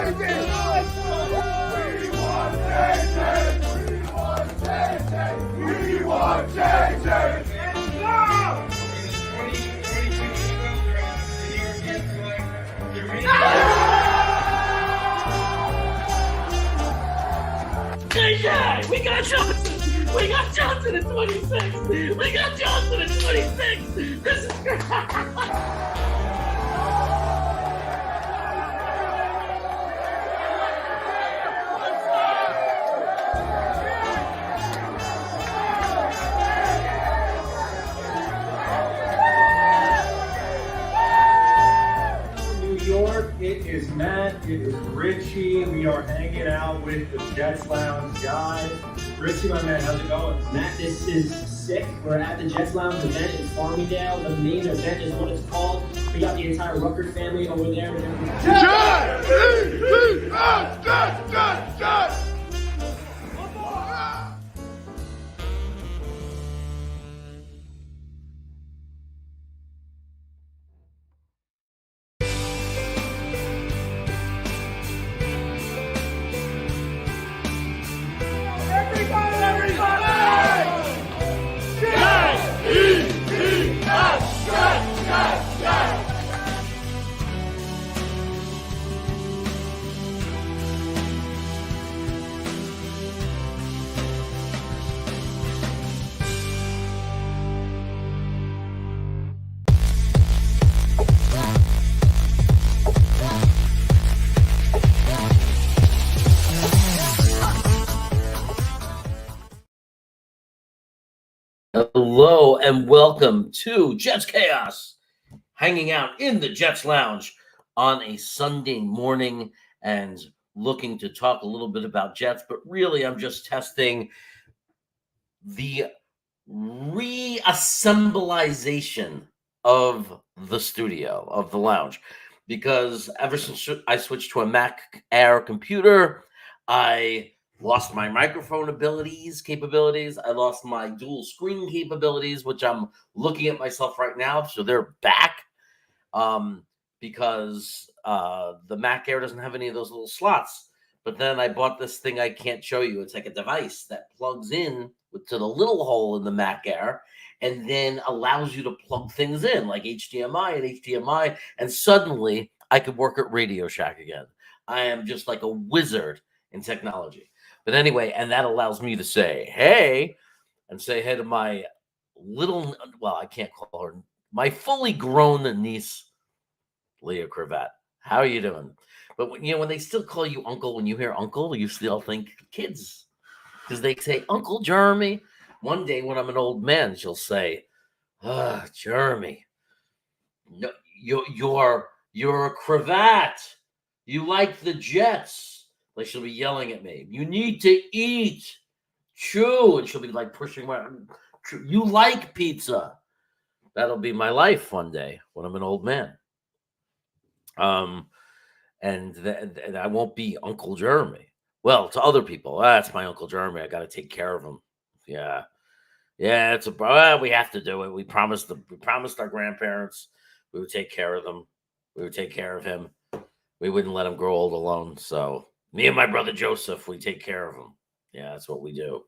JJ, we got Johnson! We got Johnson at 26! We got Johnson at 26! This is great! It is Matt, it is Richie. We are hanging out with the Jets Lounge guys. Richie, my man, how's it going? Matt, this is sick. We're at the Jets Lounge event in Farmingdale. The main event is what it's called. We got the entire Rucker family over there. Jets! Jets! Hello and welcome to Jets Chaos, hanging out in the Jets Lounge on a Sunday morning and looking to talk a little bit about Jets, but really I'm just testing the reassembleization of the studio, of the lounge, because ever since I switched to a Mac Air computer, I lost my microphone capabilities. I lost my dual screen capabilities, which I'm looking at myself right now. So they're back because the Mac Air doesn't have any of those little slots. But then I bought this thing I can't show you. It's like a device that plugs in to the little hole in the Mac Air and then allows you to plug things in like HDMI and HDMI. And suddenly I could work at Radio Shack again. I am just like a wizard in technology. But anyway, and that allows me to say, hey, and say hey to my little, well, I can't call her, my fully grown niece, Leah Cravat. How are you doing? But when they still call you uncle, when you hear uncle, you still think kids. Because they say, Uncle Jeremy. One day when I'm an old man, she'll say, Jeremy, no, you're a cravat. You like the Jets. Like she'll be yelling at me. You need to eat, chew, and she'll be like pushing my. You like pizza. That'll be my life one day when I'm an old man. And I won't be Uncle Jeremy. Well, to other people, that's my Uncle Jeremy. I got to take care of him. Yeah, it's we have to do it. We promised our grandparents we would take care of them. We would take care of him. We wouldn't let him grow old alone. So. Me and my brother Joseph, we take care of him. Yeah, that's what we do.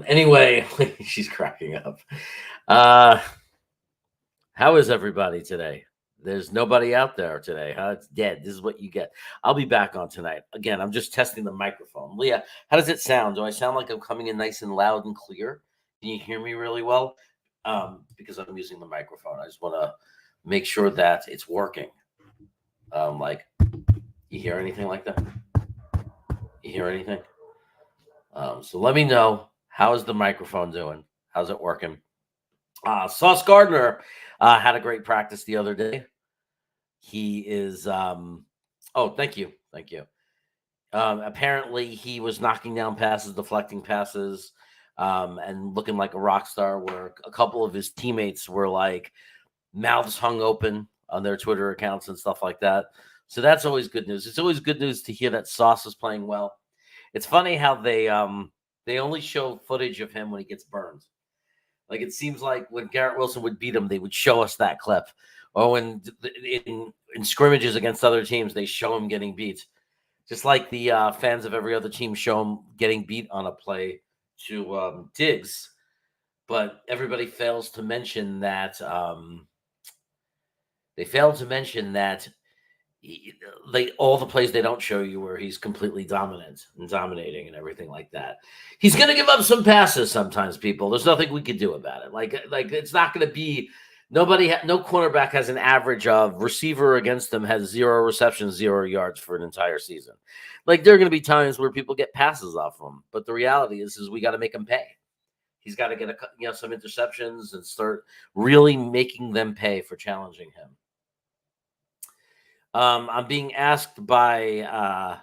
Anyway, she's cracking up. How is everybody today? There's nobody out there today, huh? It's dead. This is what you get. I'll be back on tonight. Again, I'm just testing the microphone. Leah, how does it sound? Do I sound like I'm coming in nice and loud and clear? Can you hear me really well? Because I'm using the microphone. I just want to make sure that it's working. Like, you hear anything like that? You hear anything? So let me know. How is the microphone doing? How's it working? Sauce Gardner had a great practice the other day. He is thank you. Apparently he was knocking down passes, deflecting passes, and looking like a rock star, where a couple of his teammates were like mouths hung open on their Twitter accounts and stuff like that. So that's always good news. It's always good news to hear that Sauce is playing well. It's funny how they only show footage of him when he gets burned. Like it seems like when Garrett Wilson would beat him, they would show us that clip. Or when in scrimmages against other teams, they show him getting beat. Just like the fans of every other team show him getting beat on a play to Diggs, but everybody fails to mention that they fail to mention that all the plays they don't show you where he's completely dominant and dominating and everything like that. He's going to give up some passes sometimes, people. There's nothing we can do about it. Like it's not going to be no cornerback has an average of receiver against them has 0 receptions, 0 yards for an entire season. Like there are going to be times where people get passes off him, but the reality is we got to make him pay. He's got to get some interceptions and start really making them pay for challenging him. I'm being asked by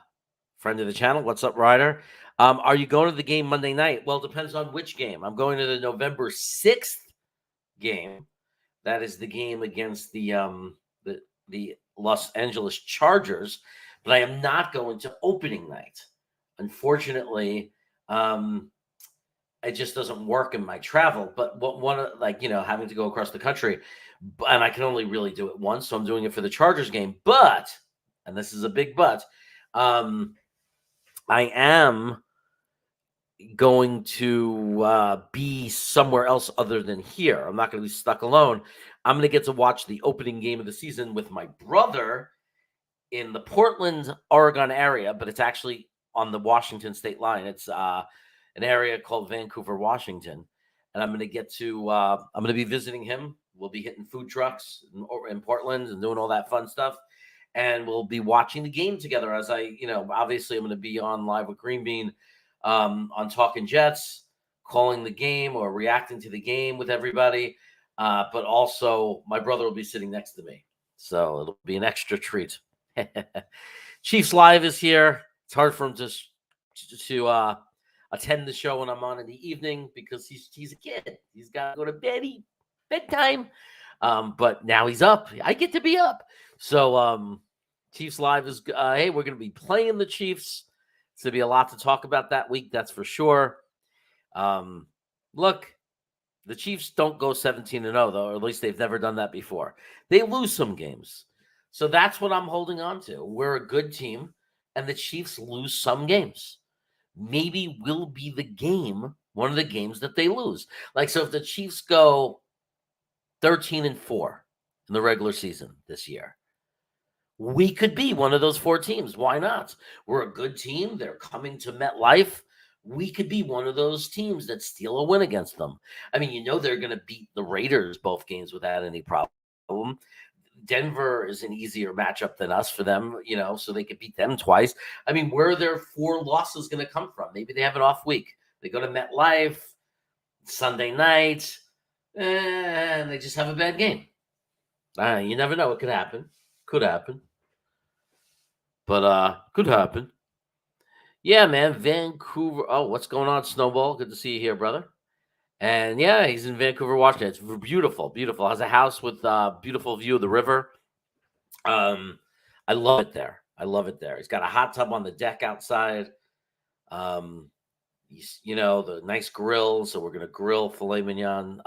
friend of the channel, what's up, Ryder? Are you going to the game Monday night? Well, it depends on which game. I'm going to the November 6th game. That is the game against the Los Angeles Chargers, but I am not going to opening night. Unfortunately, it just doesn't work in my travel. But having to go across the country, and I can only really do it once, so I'm doing it for the Chargers game. But, and this is a big but, I am going to be somewhere else other than here. I'm not going to be stuck alone. I'm going to get to watch the opening game of the season with my brother in the Portland, Oregon area, but it's actually on the Washington state line. It's an area called Vancouver, Washington. And I'm going to get to, I'm going to be visiting him. We'll be hitting food trucks in Portland and doing all that fun stuff. And we'll be watching the game together as obviously I'm going to be on live with Green Bean on Talking Jets, calling the game or reacting to the game with everybody. But also my brother will be sitting next to me. So it'll be an extra treat. Chiefs Live is here. It's hard for him to attend the show when I'm on in the evening because he's a kid. He's got to go to bed, bedtime. But now he's up. I get to be up. So Chiefs Live is, hey, we're going to be playing the Chiefs. It's going to be a lot to talk about that week, that's for sure. Look, the Chiefs don't go 17-0, though, or at least they've never done that before. They lose some games. So that's what I'm holding on to. We're a good team, and the Chiefs lose some games. Maybe will be the game, one of the games that they lose. Like, so if the Chiefs go 13-4 in the regular season this year, we could be one of those 4 teams. Why not? We're a good team. They're coming to MetLife. We could be one of those teams that steal a win against them. I mean, they're going to beat the Raiders both games without any problem. Denver is an easier matchup than us for them, so they could beat them twice. I mean, where are their 4 losses going to come from? Maybe they have an off week. They go to MetLife Sunday night, and they just have a bad game. You never know. It could happen. Could happen. But could happen. Yeah, man. Vancouver. Oh, what's going on, Snowball? Good to see you here, brother. And yeah, he's in Vancouver, Washington. It's beautiful, beautiful. Has a house with a beautiful view of the river. I love it there. He's got a hot tub on the deck outside. The nice grill. So we're gonna grill filet mignon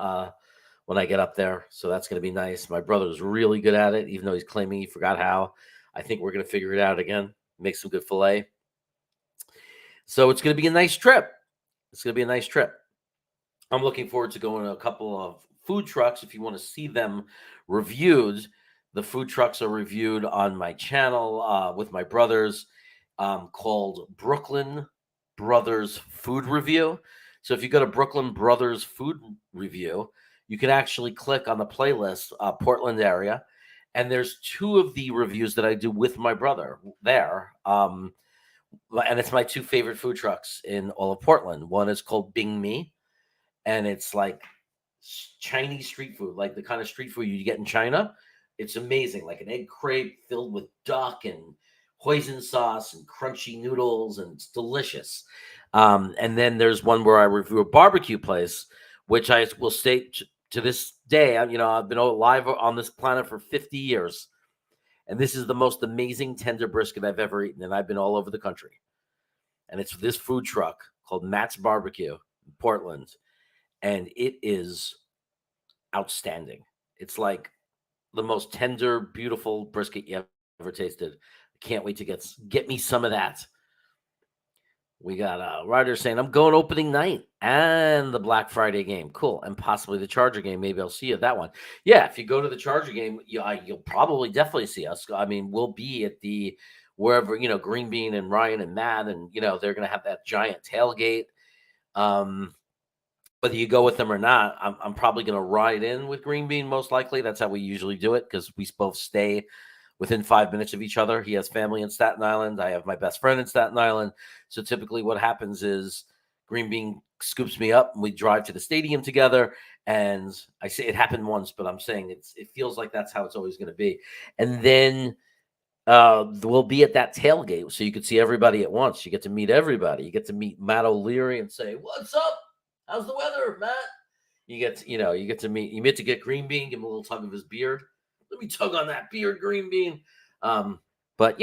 when I get up there. So that's gonna be nice. My brother's really good at it, even though he's claiming he forgot how. I think we're gonna figure it out again. Make some good filet. So it's gonna be a nice trip. I'm looking forward to going to a couple of food trucks. If you want to see them reviewed, the food trucks are reviewed on my channel with my brothers called Brooklyn Brothers Food Review. So if you go to Brooklyn Brothers Food Review, you can actually click on the playlist, Portland area. And there's 2 of the reviews that I do with my brother there. And it's my 2 favorite food trucks in all of Portland. One is called Bing Me. And it's like Chinese street food, like the kind of street food you get in China. It's amazing, like an egg crepe filled with duck and hoisin sauce and crunchy noodles, and it's delicious. And then there's one where I review a barbecue place, which I will state to this day. I've been alive on this planet for 50 years, and this is the most amazing tender brisket I've ever eaten, and I've been all over the country. And it's this food truck called Matt's Barbecue in Portland. And it is outstanding. It's like the most tender, beautiful brisket you ever tasted. I Can't wait to get me some of that. We got Ryder saying, I'm going opening night and the Black Friday game. Cool. And possibly the Charger game. Maybe I'll see you at that one. Yeah, if you go to the Charger game, you'll probably definitely see us. I mean, we'll be at the wherever, Green Bean and Ryan and Matt, and, they're going to have that giant tailgate. Whether you go with them or not, I'm probably going to ride in with Green Bean, most likely. That's how we usually do it because we both stay within 5 minutes of each other. He has family in Staten Island. I have my best friend in Staten Island. So typically what happens is Green Bean scoops me up and we drive to the stadium together. And I say it happened once, but I'm saying it feels like that's how it's always going to be. And then we'll be at that tailgate so you can see everybody at once. You get to meet everybody. You get to meet Matt O'Leary and say, "What's up? How's the weather, Matt?" You get to get Green Bean, give him a little tug of his beard. Let me tug on that beard, Green Bean. But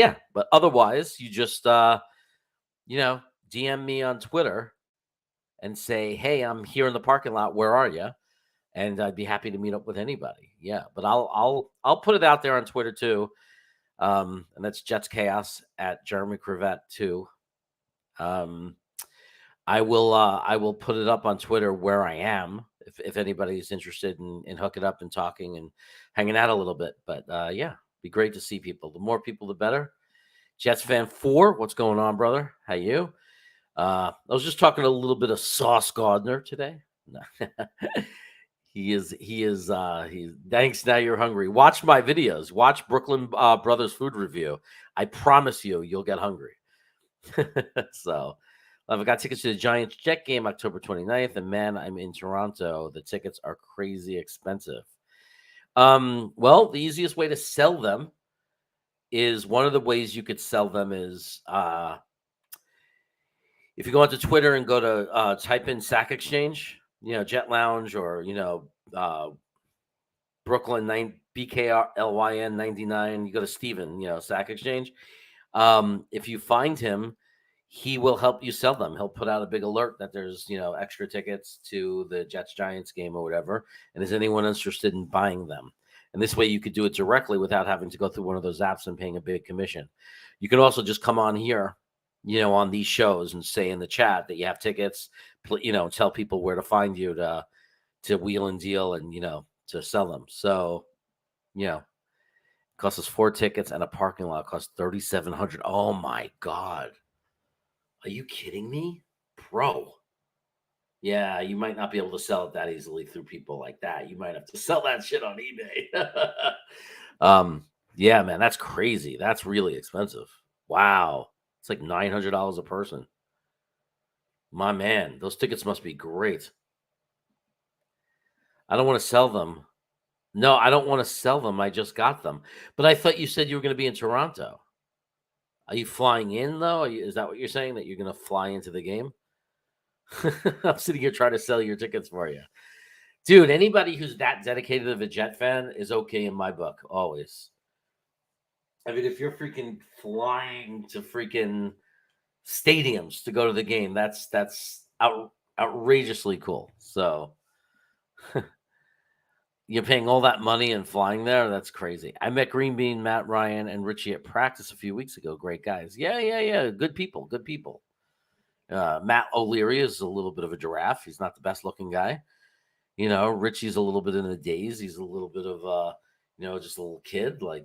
otherwise, you just DM me on Twitter and say, "Hey, I'm here in the parking lot. Where are you?" And I'd be happy to meet up with anybody. Yeah, but I'll put it out there on Twitter too. And that's Jets Chaos at Jeremy Crevette too. I will put it up on Twitter where I am if anybody's interested in hooking up and talking and hanging out a little bit. But be great to see people. The more people, the better. Jets fan 4, what's going on, brother? How you? I was just talking a little bit of Sauce Gardner today. He's thanks. Now you're hungry. Watch my videos. Watch Brooklyn Brothers food review. I promise you'll get hungry. So I've got tickets to the Giants Jet game October 29th, and man, I'm in Toronto. The tickets are crazy expensive. Well, the easiest way to sell them is one of the ways you could sell them is if you go onto Twitter and go to type in Sack Exchange, Jet Lounge, or Brooklyn BKRLYN 99. You go to Steven, Sack Exchange. If you find him, he will help you sell them. He'll put out a big alert that there's, extra tickets to the Jets Giants game or whatever. And is anyone interested in buying them? And this way you could do it directly without having to go through one of those apps and paying a big commission. You can also just come on here, on these shows and say in the chat that you have tickets, tell people where to find you to wheel and deal and, to sell them. So, it costs us 4 tickets and a parking lot costs $3,700. Oh my God. Are you kidding me? Bro. Yeah, you might not be able to sell it that easily through people like that. You might have to sell that shit on eBay. Yeah, man, that's crazy. That's really expensive. Wow. It's like $900 a person. My man, those tickets must be great. I don't want to sell them. No, I don't want to sell them. I just got them. But I thought you said you were going to be in Toronto. Are you flying in, though? Is that what you're saying, that you're going to fly into the game? I'm sitting here trying to sell your tickets for you. Dude, anybody who's that dedicated of a Jet fan is okay in my book, always. I mean, if you're freaking flying to freaking stadiums to go to the game, that's outrageously cool. So you're paying all that money and flying there? That's crazy. I met Green Bean, Matt, Ryan, and Richie at practice a few weeks ago. Great guys. Yeah. Good people. Matt O'Leary is a little bit of a giraffe. He's not the best looking guy. Richie's a little bit in the daze. He's a little bit of just a little kid, I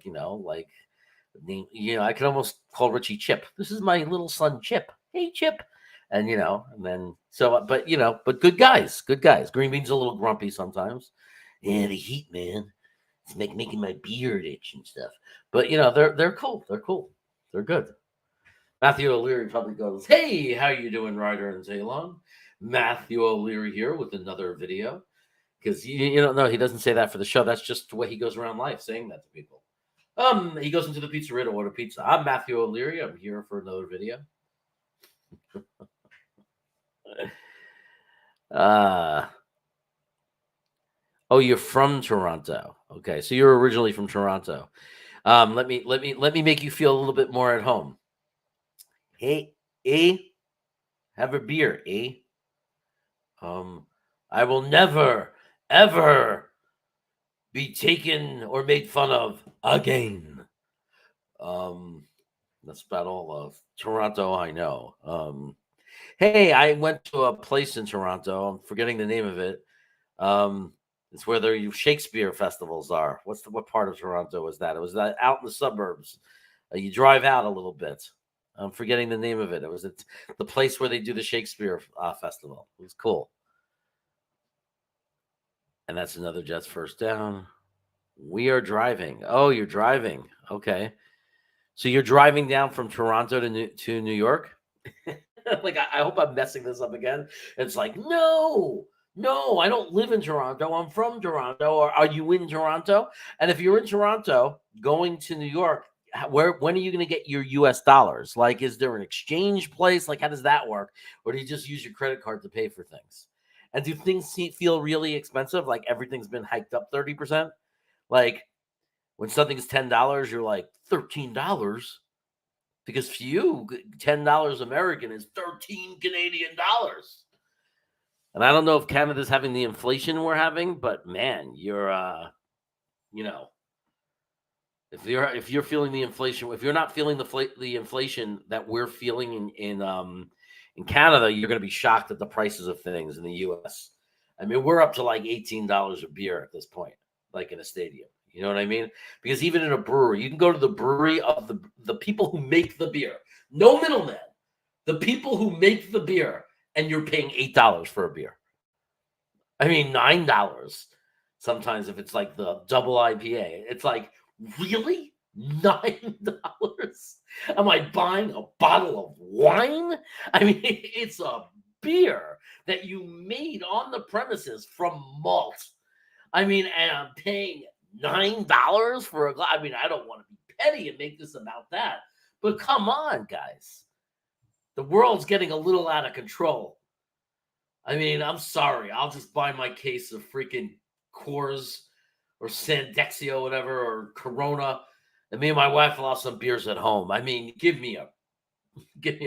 could almost call Richie Chip. This is my little son Chip. Hey Chip. And but good guys. Green Bean's a little grumpy sometimes. Yeah, the heat, man. It's making my beard itch and stuff. But they're cool. They're good. Matthew O'Leary probably goes, "Hey, how you doing, Ryder and Zaylon?" Matthew O'Leary here with another video. Because you don't know, he doesn't say that for the show. That's just the way he goes around life, saying that to people. He goes into the pizzeria to order pizza. I'm Matthew O'Leary. I'm here for another video. Oh, you're from Toronto. Okay, so you're originally from Toronto. Let me make you feel a little bit more at home. Hey, have a beer, I will never, ever be taken or made fun of again. That's about all of Toronto I know. Hey, I went to a place in Toronto. I'm forgetting the name of it. It's where the Shakespeare festivals are. What part of Toronto was that? It was that out in the suburbs. You drive out a little bit. I'm forgetting the name of it. It was the place where they do the Shakespeare festival. It was cool. And that's another Jets first down. We are driving. Oh, you're driving. Okay. So you're driving down from Toronto to New York? Like, I hope I'm messing this up again. It's like, no, I don't live in Toronto. I'm from Toronto. Or are you in Toronto? And if you're in Toronto going to New York, when are you going to get your US dollars? Like, is there an exchange place? Like, how does that work? Or do you just use your credit card to pay for things? And do things feel really expensive? Like everything's been hiked up 30%? Like when something's $10, you're like, $13? Because for you, $10 American is 13 Canadian dollars. And I don't know if Canada's having the inflation we're having, but man, you're if you're feeling the inflation, if you're not feeling the inflation that we're feeling in Canada, you're going to be shocked at the prices of things in the US. I mean, we're up to like $18 a beer at this point, like in a stadium. You know what I mean? Because even in a brewery, you can go to the brewery of the people who make the beer. No middleman. The people who make the beer, and you're paying $8 for a beer. I mean, $9 sometimes if it's like the double IPA. It's like, really? $9? Am I buying a bottle of wine? I mean, it's a beer that you made on the premises from malt. I mean, and I'm paying $9 for a glass. I mean, I don't want to be petty and make this about that, but come on, guys. The world's getting a little out of control. I mean, I'm sorry. I'll just buy my case of freaking Coors or Sandexio, whatever, or Corona, and me and my wife will have some beers at home. I mean, give me a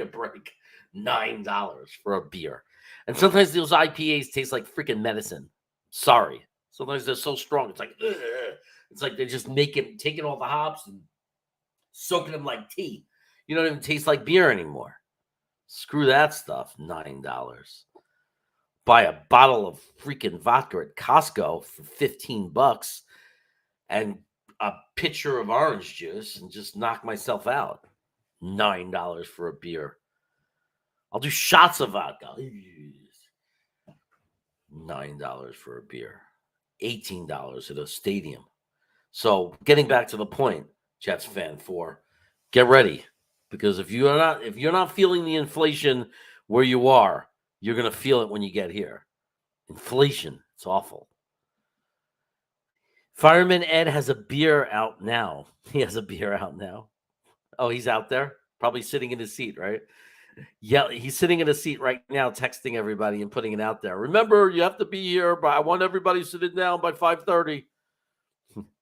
break. $9 for a beer. And sometimes those IPAs taste like freaking medicine. Sorry. Sometimes they're so strong. It's like, ugh. It's like they're just taking all the hops and soaking them like tea. You don't even taste like beer anymore. Screw that stuff. $9. Buy a bottle of freaking vodka at Costco for $15 and a pitcher of orange juice and just knock myself out. $9 for a beer. I'll do shots of vodka. $9 for a beer. $18 at a stadium. So getting back to the point, Jets fan 4, get ready, because if you're not feeling the inflation where you are, you're gonna feel it when you get here. Inflation, it's awful. Fireman Ed has a beer out now. He has a beer out now. Oh, he's out there, probably sitting in his seat, right? Yeah, he's sitting in a seat right now, texting everybody and putting it out there. Remember, you have to be here, but I want everybody sitting down by 5:30.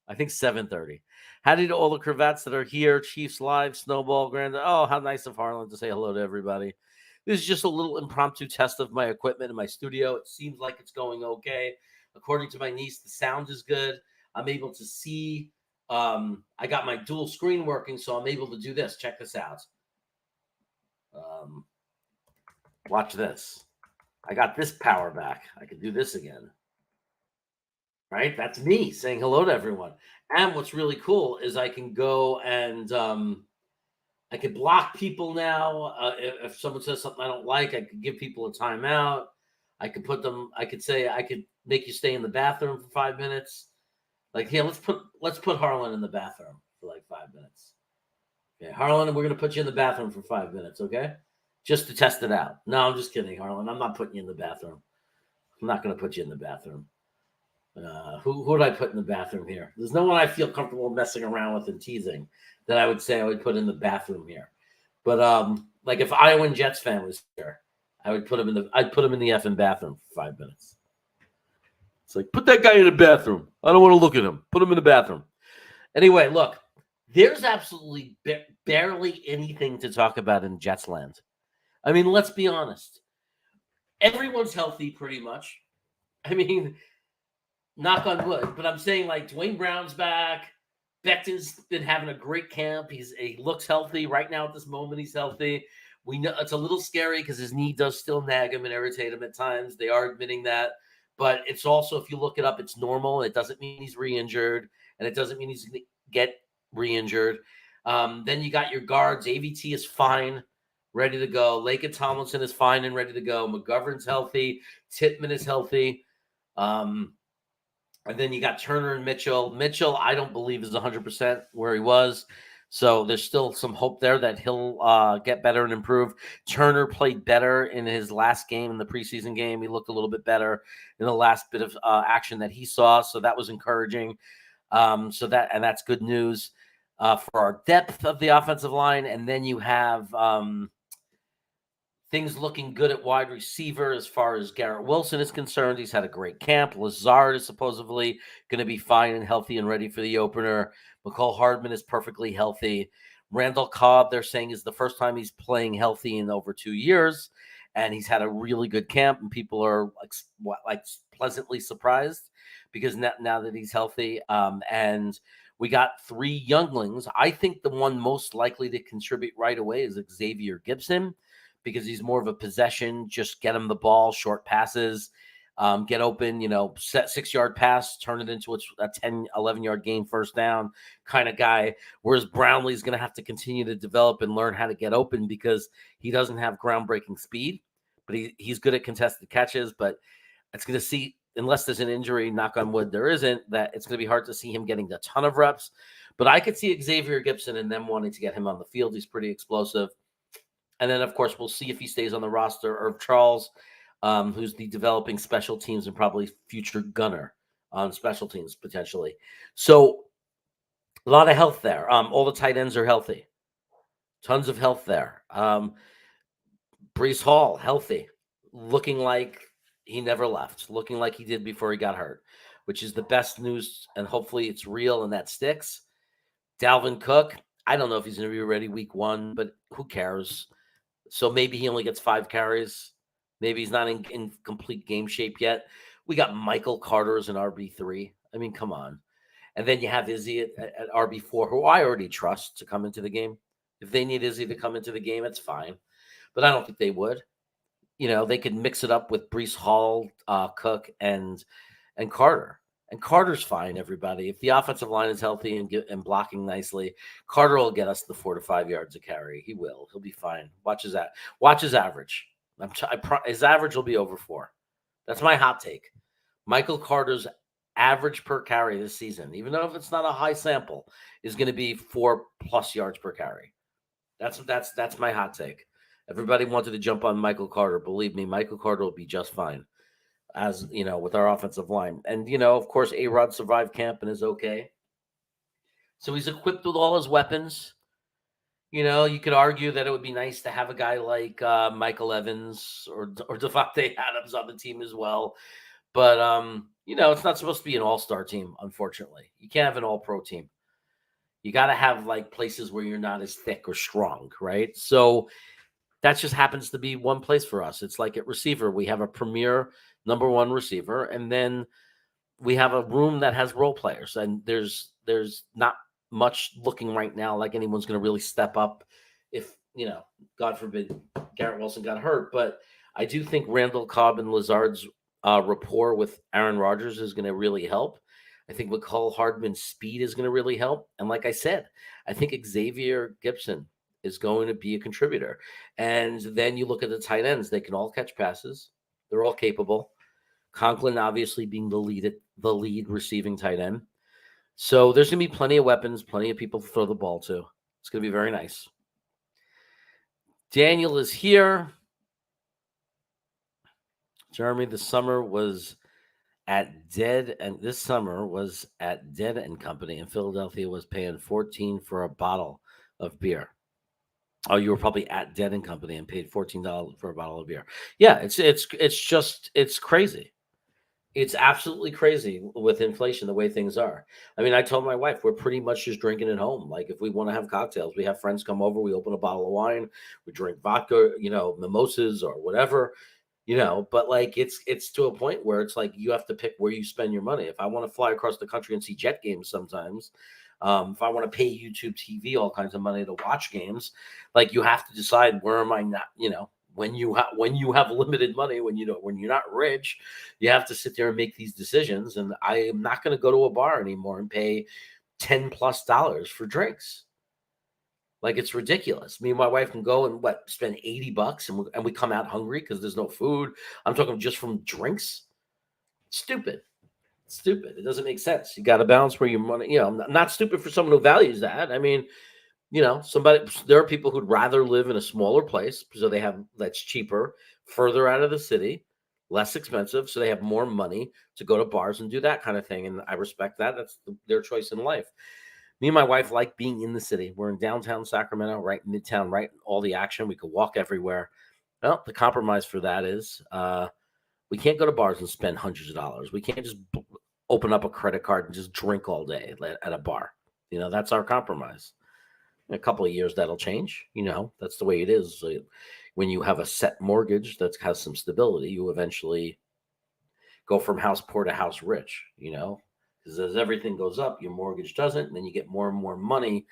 I think 7:30. How did all the cravats that are here, Chiefs Live, Snowball, Grand? Oh, how nice of Harlan to say hello to everybody. This is just a little impromptu test of my equipment in my studio. It seems like it's going okay. According to my niece, the sound is good. I'm able to see. I got my dual screen working, so I'm able to do this. Check this out. Watch this. I got this power back. I can do this again. Right? That's me saying hello to everyone. And what's really cool is I can go and I could block people now. If someone says something I don't like, I could give people a timeout. I could put them, I could say, I could make you stay in the bathroom for 5 minutes. Like, here, let's put Harlan in the bathroom for like 5 minutes. Okay, Harlan, we're going to put you in the bathroom for 5 minutes, okay? Just to test it out. No, I'm just kidding, Harlan. I'm not putting you in the bathroom. I'm not going to put you in the bathroom. Who would I put in the bathroom here? There's no one I feel comfortable messing around with and teasing that I would say I would put in the bathroom here. But like if Iowa and Jets fan was here, I'd put him in the effing bathroom for 5 minutes. It's like, put that guy in the bathroom. I don't want to look at him. Put him in the bathroom. Anyway, look, there's absolutely barely anything to talk about in Jets land. I mean, let's be honest. Everyone's healthy pretty much. I mean, knock on wood, but I'm saying like Dwayne Brown's back. Becton's been having a great camp. He looks healthy right now at this moment. He's healthy. We know it's a little scary because his knee does still nag him and irritate him at times. They are admitting that, but it's also, if you look it up, it's normal. It doesn't mean he's re-injured, and it doesn't mean he's going to get re-injured. Then you got your guards. AVT is fine, ready to go. Lake and Tomlinson is fine and ready to go. McGovern's healthy. Titman is healthy. And then you got Turner and Mitchell. Mitchell, I don't believe, is 100% where he was. So there's still some hope there that he'll get better and improve. Turner played better in his last game, in the preseason game. He looked a little bit better in the last bit of action that he saw. So that was encouraging. That's good news for our depth of the offensive line. And then you have things looking good at wide receiver as far as Garrett Wilson is concerned. He's had a great camp. Lazard is supposedly going to be fine and healthy and ready for the opener. McCole Hardman is perfectly healthy. Randall Cobb, they're saying, is the first time he's playing healthy in over 2 years, and he's had a really good camp, and people are like pleasantly surprised because now that he's healthy. And we got 3 younglings. I think the one most likely to contribute right away is Xavier Gibson, because he's more of a possession, just get him the ball, short passes, get open, set 6-yard pass, turn it into a 10, 11-yard gain, first down kind of guy. Whereas Brownlee's going to have to continue to develop and learn how to get open because he doesn't have groundbreaking speed, but he's good at contested catches. But it's going to see, unless there's an injury, knock on wood, there isn't, that it's going to be hard to see him getting a ton of reps. But I could see Xavier Gibson and them wanting to get him on the field. He's pretty explosive. And then, of course, we'll see if he stays on the roster. Irv Charles, who's the developing special teams and probably future gunner on special teams, potentially. So a lot of health there. All the tight ends are healthy. Tons of health there. Brees Hall, healthy. Looking like he never left. Looking like he did before he got hurt, which is the best news, and hopefully it's real and that sticks. Dalvin Cook, I don't know if he's going to be ready week 1, but who cares? So maybe he only gets 5 carries. Maybe he's not in complete game shape yet. We got Michael Carter as an RB3. I mean, come on. And then you have Izzy at RB4, who I already trust to come into the game. If they need Izzy to come into the game, it's fine. But I don't think they would. They could mix it up with Brees Hall, Cook, and Carter. And Carter's fine, everybody. If the offensive line is healthy and blocking nicely, Carter will get us the 4 to 5 yards a carry. He will. He'll be fine. Watch his average. His average will be over 4. That's my hot take. Michael Carter's average per carry this season, even though if it's not a high sample, is going to be 4+ yards per carry. That's my hot take. Everybody wanted to jump on Michael Carter. Believe me, Michael Carter will be just fine. As with our offensive line. And, of course, A-Rod survived camp and is okay. So he's equipped with all his weapons. You could argue that it would be nice to have a guy like Michael Evans or Devontae Adams on the team as well. But, it's not supposed to be an all-star team, unfortunately. You can't have an all-pro team. You got to have, places where you're not as thick or strong, right? So that just happens to be one place for us. It's like at receiver. We have a premier number 1 receiver, and then we have a room that has role players, and there's not much looking right now like anyone's going to really step up if, God forbid, Garrett Wilson got hurt. But I do think Randall Cobb and Lazard's rapport with Aaron Rodgers is going to really help. I think McCole Hardman's speed is going to really help. And like I said, I think Xavier Gibson is going to be a contributor. And then you look at the tight ends. They can all catch passes. They're all capable. Conklin obviously being the lead receiving tight end. So there's going to be plenty of weapons, plenty of people to throw the ball to. It's going to be very nice. Daniel is here. Jeremy, this summer was at Dead and Company in Philadelphia, was paying $14 for a bottle of beer. Oh, you were probably at Dead and Company and paid $14 for a bottle of beer. Yeah, it's crazy. It's absolutely crazy with inflation, the way things are. I mean, I told my wife, we're pretty much just drinking at home. Like if we want to have cocktails, we have friends come over, we open a bottle of wine, we drink vodka, mimosas or whatever. But like it's to a point where it's like you have to pick where you spend your money. If I want to fly across the country and see Jet games sometimes, if I want to pay YouTube TV all kinds of money to watch games, like you have to decide where am I not, when you have limited money, when you're not rich, you have to sit there and make these decisions. And I am not going to go to a bar anymore and pay $10+ for drinks. Like it's ridiculous. Me and my wife can go and spend $80 and we come out hungry because there's no food. I'm talking just from drinks. Stupid. It doesn't make sense. You got to balance where your money, not stupid for someone who values that. I mean, there are people who'd rather live in a smaller place so that's cheaper, further out of the city, less expensive, so they have more money to go to bars and do that kind of thing. And I respect that. That's their choice in life. Me and my wife like being in the city. We're in downtown Sacramento, right in Midtown, right in all the action. We could walk everywhere. Well, the compromise for that is we can't go to bars and spend hundreds of dollars. We can't just open up a credit card and just drink all day at a bar. That's our compromise. In a couple of years, that'll change. That's the way it is. So when you have a set mortgage that has some stability, you eventually go from house poor to house rich, because as everything goes up, your mortgage doesn't, and then you get more and more money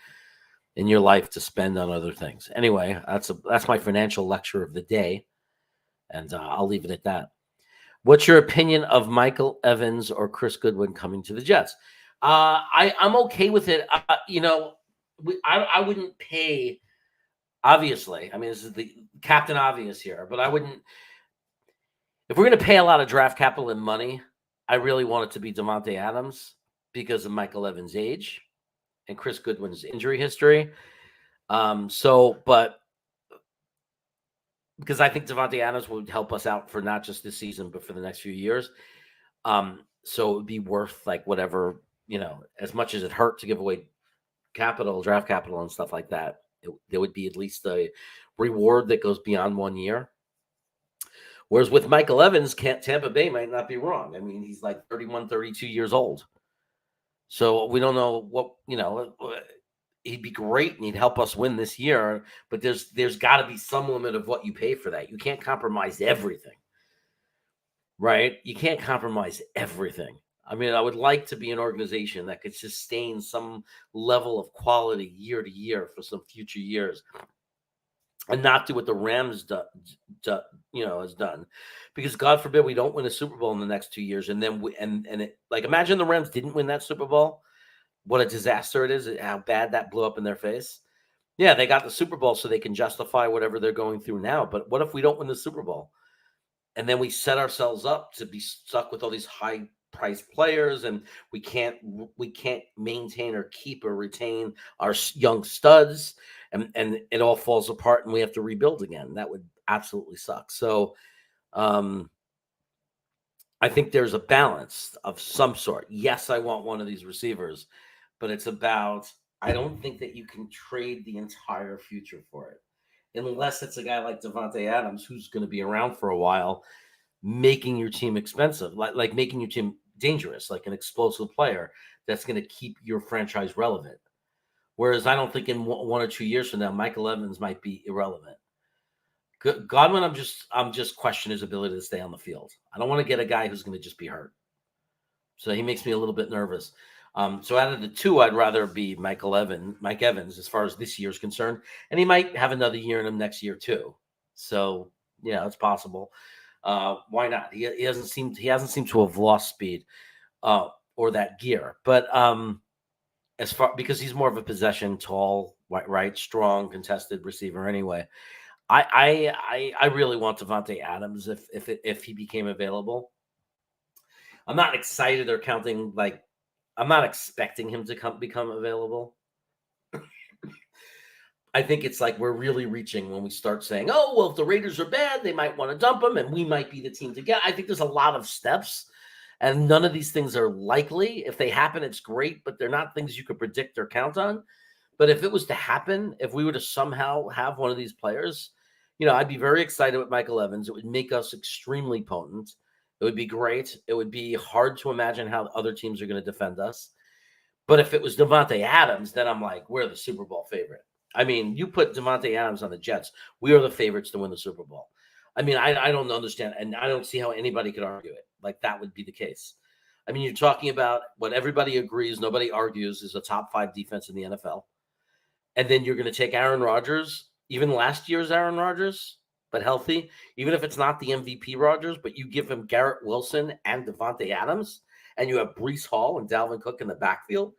in your life to spend on other things. Anyway, that's my financial lecture of the day, and I'll leave it at that. What's your opinion of Michael Evans or Chris Goodwin coming to the Jets? I'm okay with it. I wouldn't pay. Obviously, I mean, this is the Captain Obvious here, but I wouldn't. If we're going to pay a lot of draft capital and money, I really want it to be Davante Adams because of Michael Evans' age and Chris Goodwin's injury history. But because I think Davante Adams would help us out for not just this season, but for the next few years. So it would be worth like whatever, as much as it hurt to give away draft capital and stuff like that. There would be at least a reward that goes beyond 1 year. Whereas with Michael Evans, Tampa Bay might not be wrong. I mean, he's like 31, 32 years old. So we don't know what, he'd be great and he'd help us win this year, but there's got to be some limit of what you pay for that. You can't compromise everything, right? You can't compromise everything. I mean, I would like to be an organization that could sustain some level of quality year to year for some future years and not do what the Rams has done, because God forbid we don't win a Super Bowl in the next 2 years. And then imagine the Rams didn't win that Super Bowl. What a disaster it is, how bad that blew up in their face. Yeah, they got the Super Bowl so they can justify whatever they're going through now. But what if we don't win the Super Bowl? And then we set ourselves up to be stuck with all these high-priced players, and we can't maintain or keep or retain our young studs, and it all falls apart and we have to rebuild again. That would absolutely suck. So I think there's a balance of some sort. Yes, I want one of these receivers, but it's about, I don't think that you can trade the entire future for it, unless it's a guy like Davante Adams, who's going to be around for a while, making your team expensive, like making your team dangerous, like an explosive player that's going to keep your franchise relevant. Whereas I don't think in 1 or 2 years from now, Michael Evans might be irrelevant. Godwin, I'm just questioning his ability to stay on the field. I don't want to get a guy who's going to just be hurt. So he makes me a little bit nervous. So out of the two, I'd rather be Mike Evans, as far as this year's concerned. And he might have another year in him next year too. So yeah, it's possible. Why not? He hasn't seemed to have lost speed or that gear. But because he's more of a possession, tall, right, strong, contested receiver anyway. I really want Davante Adams if he became available. I'm not excited or counting, like, I'm not expecting him to become available. I think it's like we're really reaching when we start saying, oh, well, if the Raiders are bad, they might want to dump him and we might be the team to get. I think there's a lot of steps and none of these things are likely. If they happen, it's great, but they're not things you could predict or count on. But if it was to happen, if we were to somehow have one of these players, I'd be very excited with Michael Evans. It would make us extremely potent. It would be great. It would be hard to imagine how other teams are going to defend us. But if it was Davante Adams, then I'm like, we're the Super Bowl favorite. I mean, you put Davante Adams on the Jets, we are the favorites to win the Super Bowl. I mean, I don't understand, and I don't see how anybody could argue it. Like that would be the case. I mean, you're talking about what everybody agrees, nobody argues, is a top 5 defense in the NFL. And then you're going to take Aaron Rodgers, even last year's Aaron Rodgers, but healthy, even if it's not the MVP Rodgers, but you give him Garrett Wilson and Devontae Adams, and you have Breece Hall and Dalvin Cook in the backfield.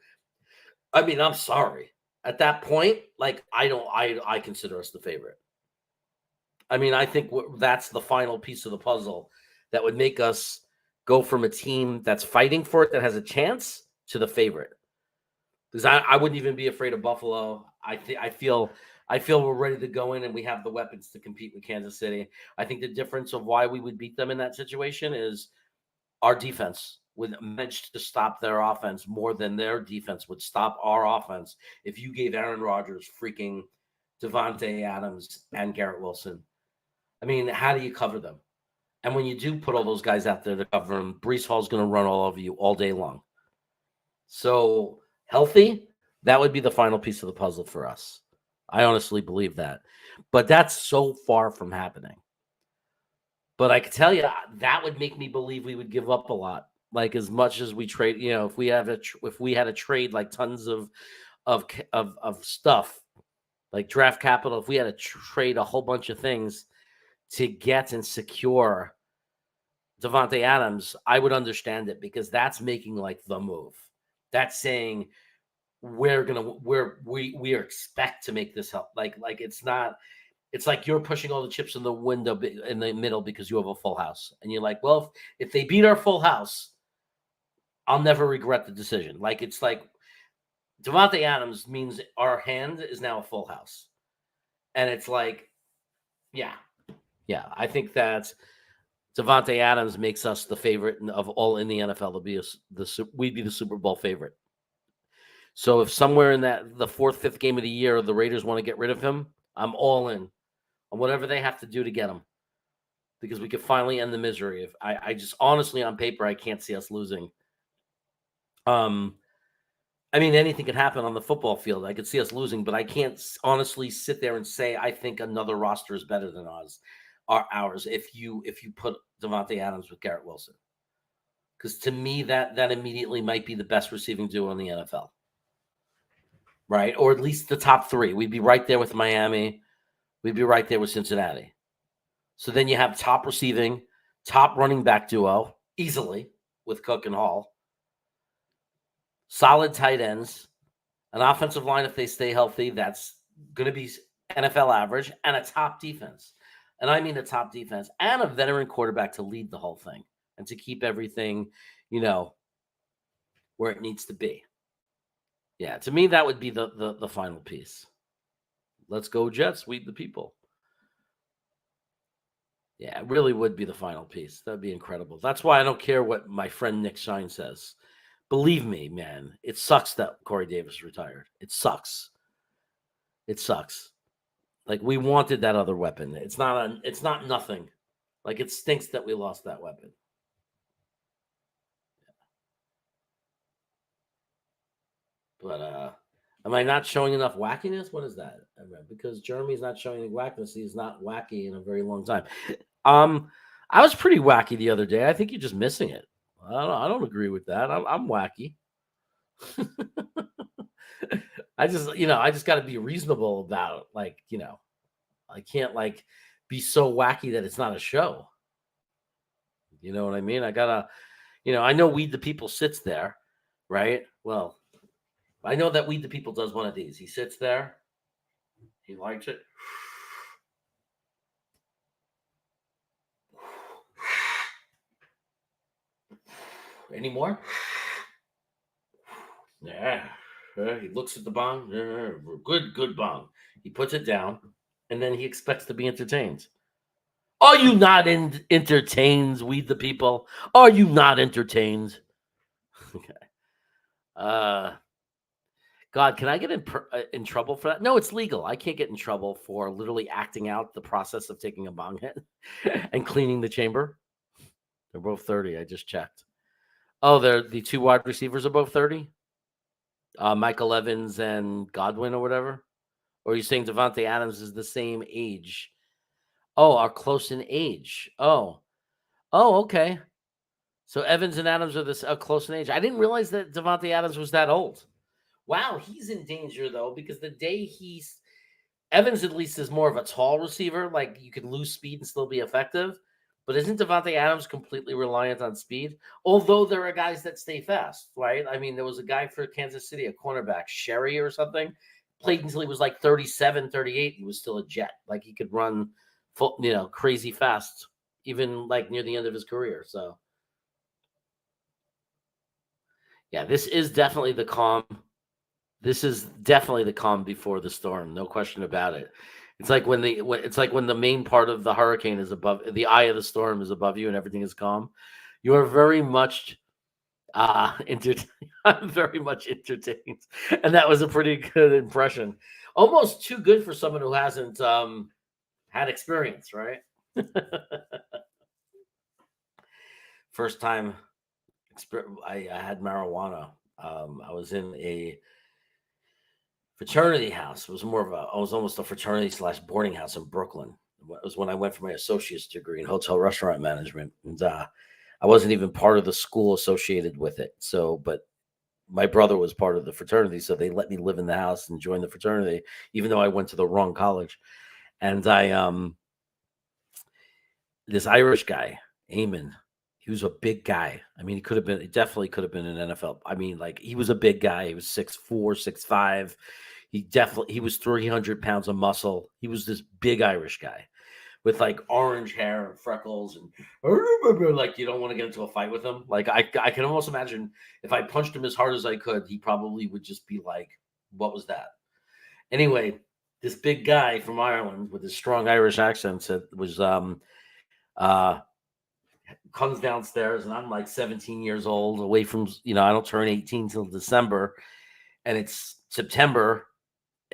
I mean, I'm sorry. At that point, like I consider us the favorite. I mean, I think that's the final piece of the puzzle that would make us go from a team that's fighting for it, that has a chance, to the favorite. Because I wouldn't even be afraid of Buffalo. I feel we're ready to go in and we have the weapons to compete with Kansas City. I think the difference of why we would beat them in that situation is our defense would manage to stop their offense more than their defense would stop our offense if you gave Aaron Rodgers freaking Devontae Adams and Garrett Wilson. I mean, how do you cover them? And when you do put all those guys out there to cover them, Breece Hall's going to run all over you all day long. So healthy, that would be the final piece of the puzzle for us. I honestly believe that. But that's so far from happening. But I can tell you, that would make me believe we would give up a lot. Like as much as we trade, if we had a trade like tons of stuff, like draft capital, if we had to trade a whole bunch of things to get and secure Devontae Adams, I would understand it, because that's making like the move. That's saying we expect to make this help. Like it's not. It's like you're pushing all the chips in the window in the middle because you have a full house, and you're like, well, if they beat our full house, I'll never regret the decision. Like it's like Devontae Adams means our hand is now a full house, and it's like, yeah. I think that Devontae Adams makes us the favorite of all in the NFL. We'd be the Super Bowl favorite. So if somewhere in the 4th, 5th game of the year, the Raiders want to get rid of him, I'm all in on whatever they have to do to get him, because we could finally end the misery. If I just honestly, on paper, I can't see us losing. I mean, anything could happen on the football field. I could see us losing, but I can't honestly sit there and say I think another roster is better than ours. If you put Devontae Adams with Garrett Wilson, because to me that immediately might be the best receiving duo in the NFL, right? Or at least the top 3. We'd be right there with Miami. We'd be right there with Cincinnati. So then you have top receiving, top running back duo easily with Cook and Hall. Solid tight ends, an offensive line if they stay healthy that's going to be NFL average, and a top defense. And I mean a top defense and a veteran quarterback to lead the whole thing and to keep everything, where it needs to be. Yeah, to me that would be the final piece. Let's go Jets, we the people. Yeah, it really would be the final piece. That'd be incredible. That's why I don't care what my friend Nick Shine says. Believe me, man, it sucks that Corey Davis retired. It sucks. Like we wanted that other weapon. It's not nothing. Like it stinks that we lost that weapon. But am I not showing enough wackiness? What is that? Because Jeremy's not showing any wackiness. He's not wacky in a very long time. I was pretty wacky the other day. I think you're just missing it. I don't agree with that. I'm wacky. I just got to be reasonable about it. I can't be so wacky that it's not a show. You know what I mean? I gotta, I know Weed the People sits there, right? Well, I know that Weed the People does one of these. He sits there. He likes it. Any more? Yeah. He looks at the bong. Good bong. He puts it down, and then he expects to be entertained. Are you not entertained, Weed the People? Are you not entertained? Okay. God, can I get in trouble for that? No, it's legal. I can't get in trouble for literally acting out the process of taking a bong hit and cleaning the chamber. They're both 30. I just checked. Oh, the 2 wide receivers are both 30? Michael Evans and Godwin or whatever? Or are you saying Devontae Adams is the same age? Oh, are close in age. Oh, okay. So Evans and Adams are this close in age. I didn't realize that Devontae Adams was that old. Wow, he's in danger though because the day he's Evans at least is more of a tall receiver. Like you can lose speed and still be effective. But isn't Devontae Adams completely reliant on speed? Although there are guys that stay fast, right? I mean, there was a guy for Kansas City, a cornerback, Sherry or something, played until he was like 37, 38. He was still a jet. Like he could run full, crazy fast, even like near the end of his career. So yeah, this is definitely the calm. This is definitely the calm before the storm, no question about it. It's like when the main part of the hurricane is above the eye of the storm is above you and everything is calm. You are very much I'm very much entertained. And that was a pretty good impression. Almost too good for someone who hasn't had experience, right? First time I had marijuana. I was in a fraternity house. It was I was almost a fraternity / boarding house in Brooklyn. It was when I went for my associate's degree in hotel restaurant management. And I wasn't even part of the school associated with it. So, but my brother was part of the fraternity. So they let me live in the house and join the fraternity, even though I went to the wrong college. And this Irish guy, Eamon, he was a big guy. I mean, he definitely could have been an NFL. I mean, like he was a big guy. He was 6'4", 6'5". He was 300 pounds of muscle. He was this big Irish guy with like orange hair and freckles and like you don't want to get into a fight with him. Like I can almost imagine if I punched him as hard as I could, he probably would just be like, what was that? Anyway, this big guy from Ireland with his strong Irish accent comes downstairs and I'm like 17 years old away from, I don't turn 18 till December and it's September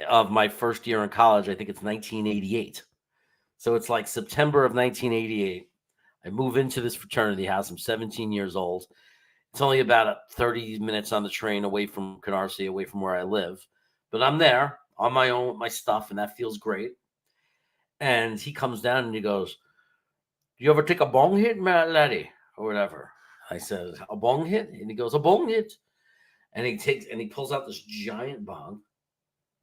of my first year in college. I think it's 1988. So it's like September of 1988. I move into this fraternity house. I'm 17 years old. It's only about 30 minutes on the train away from Canarsie, away from where I live. But I'm there on my own with my stuff, and that feels great. And he comes down and he goes, "Do you ever take a bong hit, laddie?" Or whatever. I said, "A bong hit?" And he goes, "A bong hit." And he pulls out this giant bong,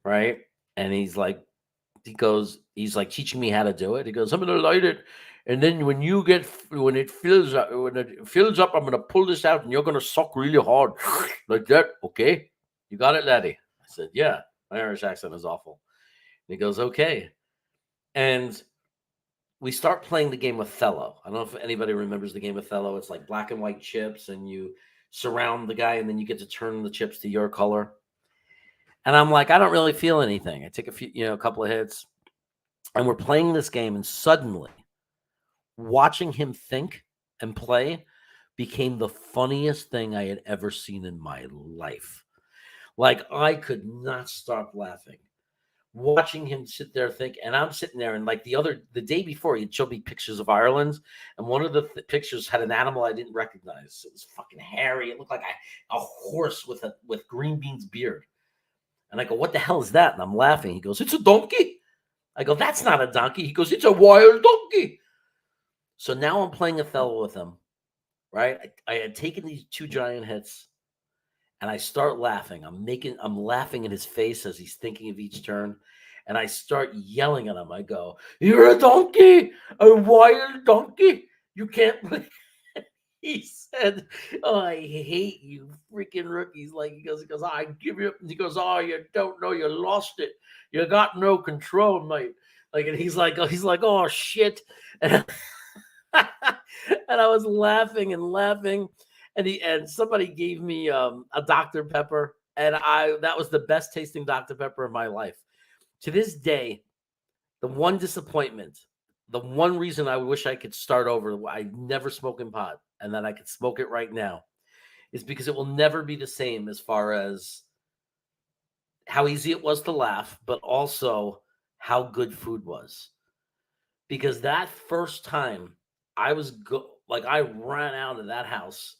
right? And he's like teaching me how to do it. He goes, "I'm gonna light it, and then when it fills up, I'm gonna pull this out, and you're gonna suck really hard, like that. Okay, you got it, laddie?" I said, "Yeah." My Irish accent is awful. And he goes, "Okay," and we start playing the game Othello. I don't know if anybody remembers the game Othello. It's like black and white chips, and you surround the guy, and then you get to turn the chips to your color. And I'm like, I don't really feel anything. I take a couple of hits, and we're playing this game, and suddenly watching him think and play became the funniest thing I had ever seen in my life. Like I could not stop laughing watching him sit there think, and I'm sitting there, and like the day before, he'd show me pictures of Ireland, and one of the pictures had an animal I didn't recognize. It was fucking hairy. It looked like a horse with green beans beard. And I go, "What the hell is that?" And I'm laughing. He goes, "It's a donkey." I go, "That's not a donkey." He goes, "It's a wild donkey." So now I'm playing Othello with him, right? I had taken these two giant hits, and I start laughing. I'm laughing in his face as he's thinking of each turn, and I start yelling at him. I go, "You're a donkey, a wild donkey. You can't play." He said, "Oh, I hate you freaking rookies." Like he goes, "Oh, I give you," and he goes, "Oh, you don't know, you lost it. You got no control, mate." Like, and he's like, "Oh shit." And, and I was laughing and laughing. And somebody gave me a Dr. Pepper, and that was the best tasting Dr. Pepper of my life. To this day, the one disappointment, the one reason I wish I could start over, I never smoking pot, and that I could smoke it right now, is because it will never be the same as far as how easy it was to laugh, but also how good food was. Because that first time I ran out of that house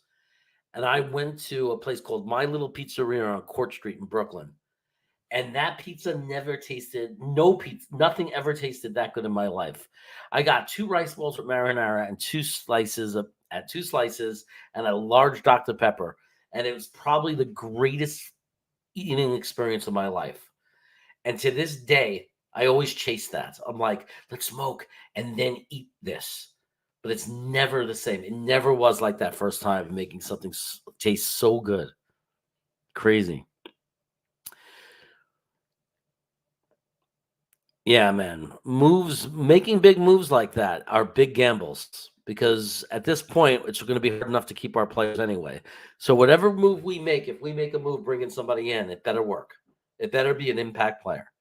and I went to a place called My Little Pizzeria on Court Street in Brooklyn. And that pizza never tasted, no pizza, nothing ever tasted that good in my life. I got 2 rice balls with marinara and 2 slices and a large Dr. Pepper. And it was probably the greatest eating experience of my life. And to this day, I always chase that. I'm like, let's smoke and then eat this. But it's never the same. It never was like that first time making something taste so good. Crazy. Yeah, man. Making big moves like that are big gambles because at this point, it's going to be hard enough to keep our players anyway. So whatever move we make, if we make a move bringing somebody in, it better work. It better be an impact player.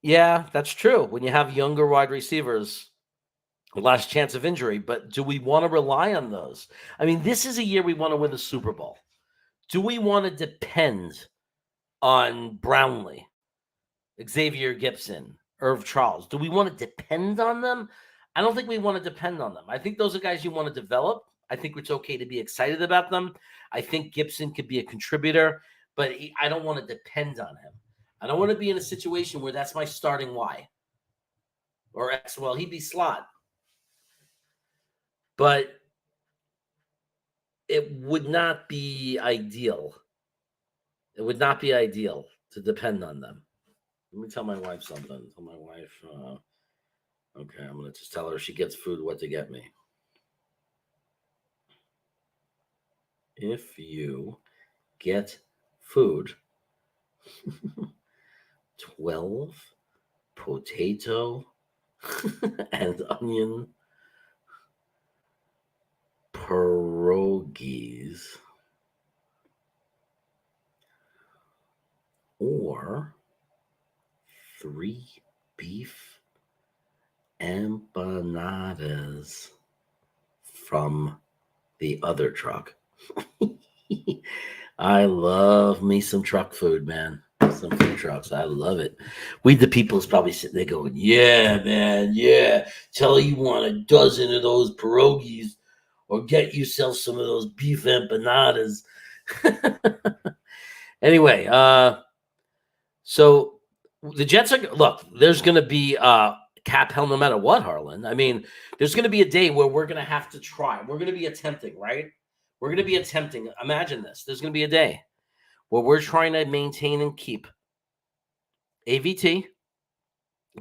Yeah, that's true. When you have younger wide receivers, less chance of injury, but do we want to rely on those? I mean, this is a year we want to win the Super Bowl. Do we want to depend on Brownlee, Xavier Gibson, Irv Charles? Do we want to depend on them? I don't think we want to depend on them. I think those are guys you want to develop. I think it's okay to be excited about them. I think Gibson could be a contributor, but I don't want to depend on him. I don't want to be in a situation where that's my starting Y or X. Well, he'd be slot. But it would not be ideal. It would not be ideal to depend on them. Let me tell my wife something. Tell my wife, okay, I'm going to just tell her she gets food, what to get me. If you get food, 12 potato and onion pierogies or 3 beef empanadas from the other truck. I love me some truck food, man. Some food trucks. I love it. We, the people, is probably sitting there going, yeah, man, yeah. Tell her you want a dozen of those pierogies or get yourself some of those beef empanadas. Anyway, so the Jets are, look, there's going to be cap hell no matter what, Harlan. I mean, there's going to be a day where we're going to have to try. We're going to be attempting, right? We're going to be attempting. Imagine this. There's going to be a day where we're trying to maintain and keep AVT,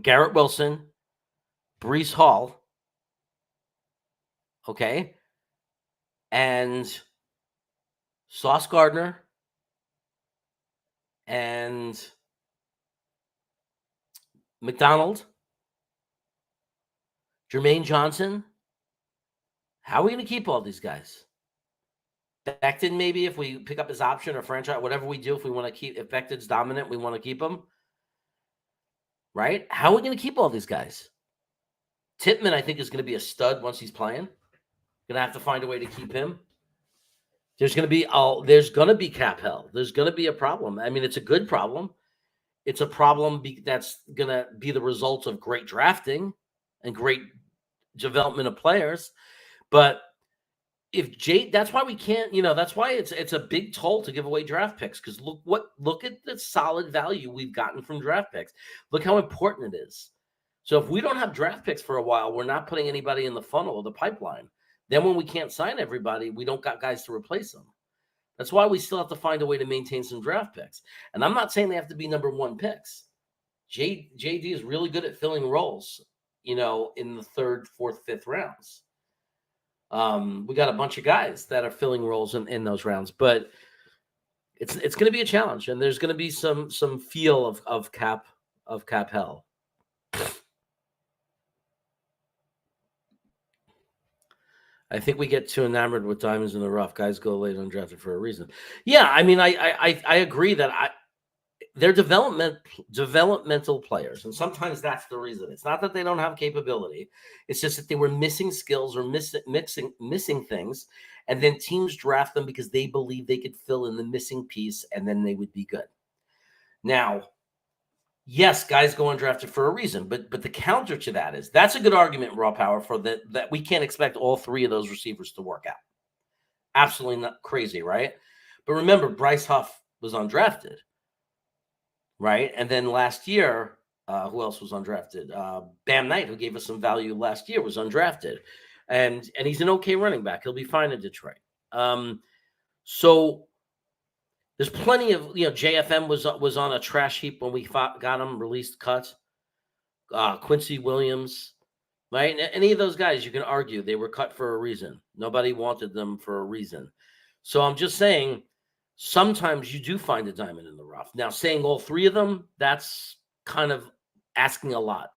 Garrett Wilson, Breece Hall, okay, and Sauce Gardner, and McDonald, Jermaine Johnson. How are we going to keep all these guys? Becton, maybe, if we pick up his option or franchise, whatever we do, if we want to keep, if Becton's dominant, we want to keep him. Right? How are we going to keep all these guys? Tippmann, I think, is going to be a stud once he's playing. Going to have to find a way to keep him. There's going to be cap hell. There's going to be a problem. I mean, it's a good problem. It's a problem that's going to be the result of great drafting and great development of players. But that's why we can't, that's why it's a big toll to give away draft picks. Because look at the solid value we've gotten from draft picks. Look how important it is. So if we don't have draft picks for a while, we're not putting anybody in the funnel or the pipeline. Then when we can't sign everybody, we don't got guys to replace them. That's why we still have to find a way to maintain some draft picks. And I'm not saying they have to be number 1 picks. JD is really good at filling roles, in the 3rd, 4th, 5th rounds. We got a bunch of guys that are filling roles in those rounds, but it's going to be a challenge, and there's going to be some feel of cap hell. I think we get too enamored with diamonds in the rough. Guys go late undrafted for a reason. Yeah, I mean, I agree that they're developmental players, and sometimes that's the reason. It's not that they don't have capability; it's just that they were missing skills or missing things, and then teams draft them because they believe they could fill in the missing piece, and then they would be good. Now, yes, guys go undrafted for a reason, but the counter to that is that's a good argument, Raw Power, for that we can't expect all 3 of those receivers to work out. Absolutely not crazy, right? But remember, Bryce Huff was undrafted, right? And then last year, who else was undrafted? Bam Knight, who gave us some value last year, was undrafted, and he's an okay running back. He'll be fine in Detroit. So there's plenty of, JFM was on a trash heap when we got him released, cut. Quincy Williams, right? Any of those guys, you can argue they were cut for a reason. Nobody wanted them for a reason. So I'm just saying, sometimes you do find a diamond in the rough. Now, saying all three of them, that's kind of asking a lot.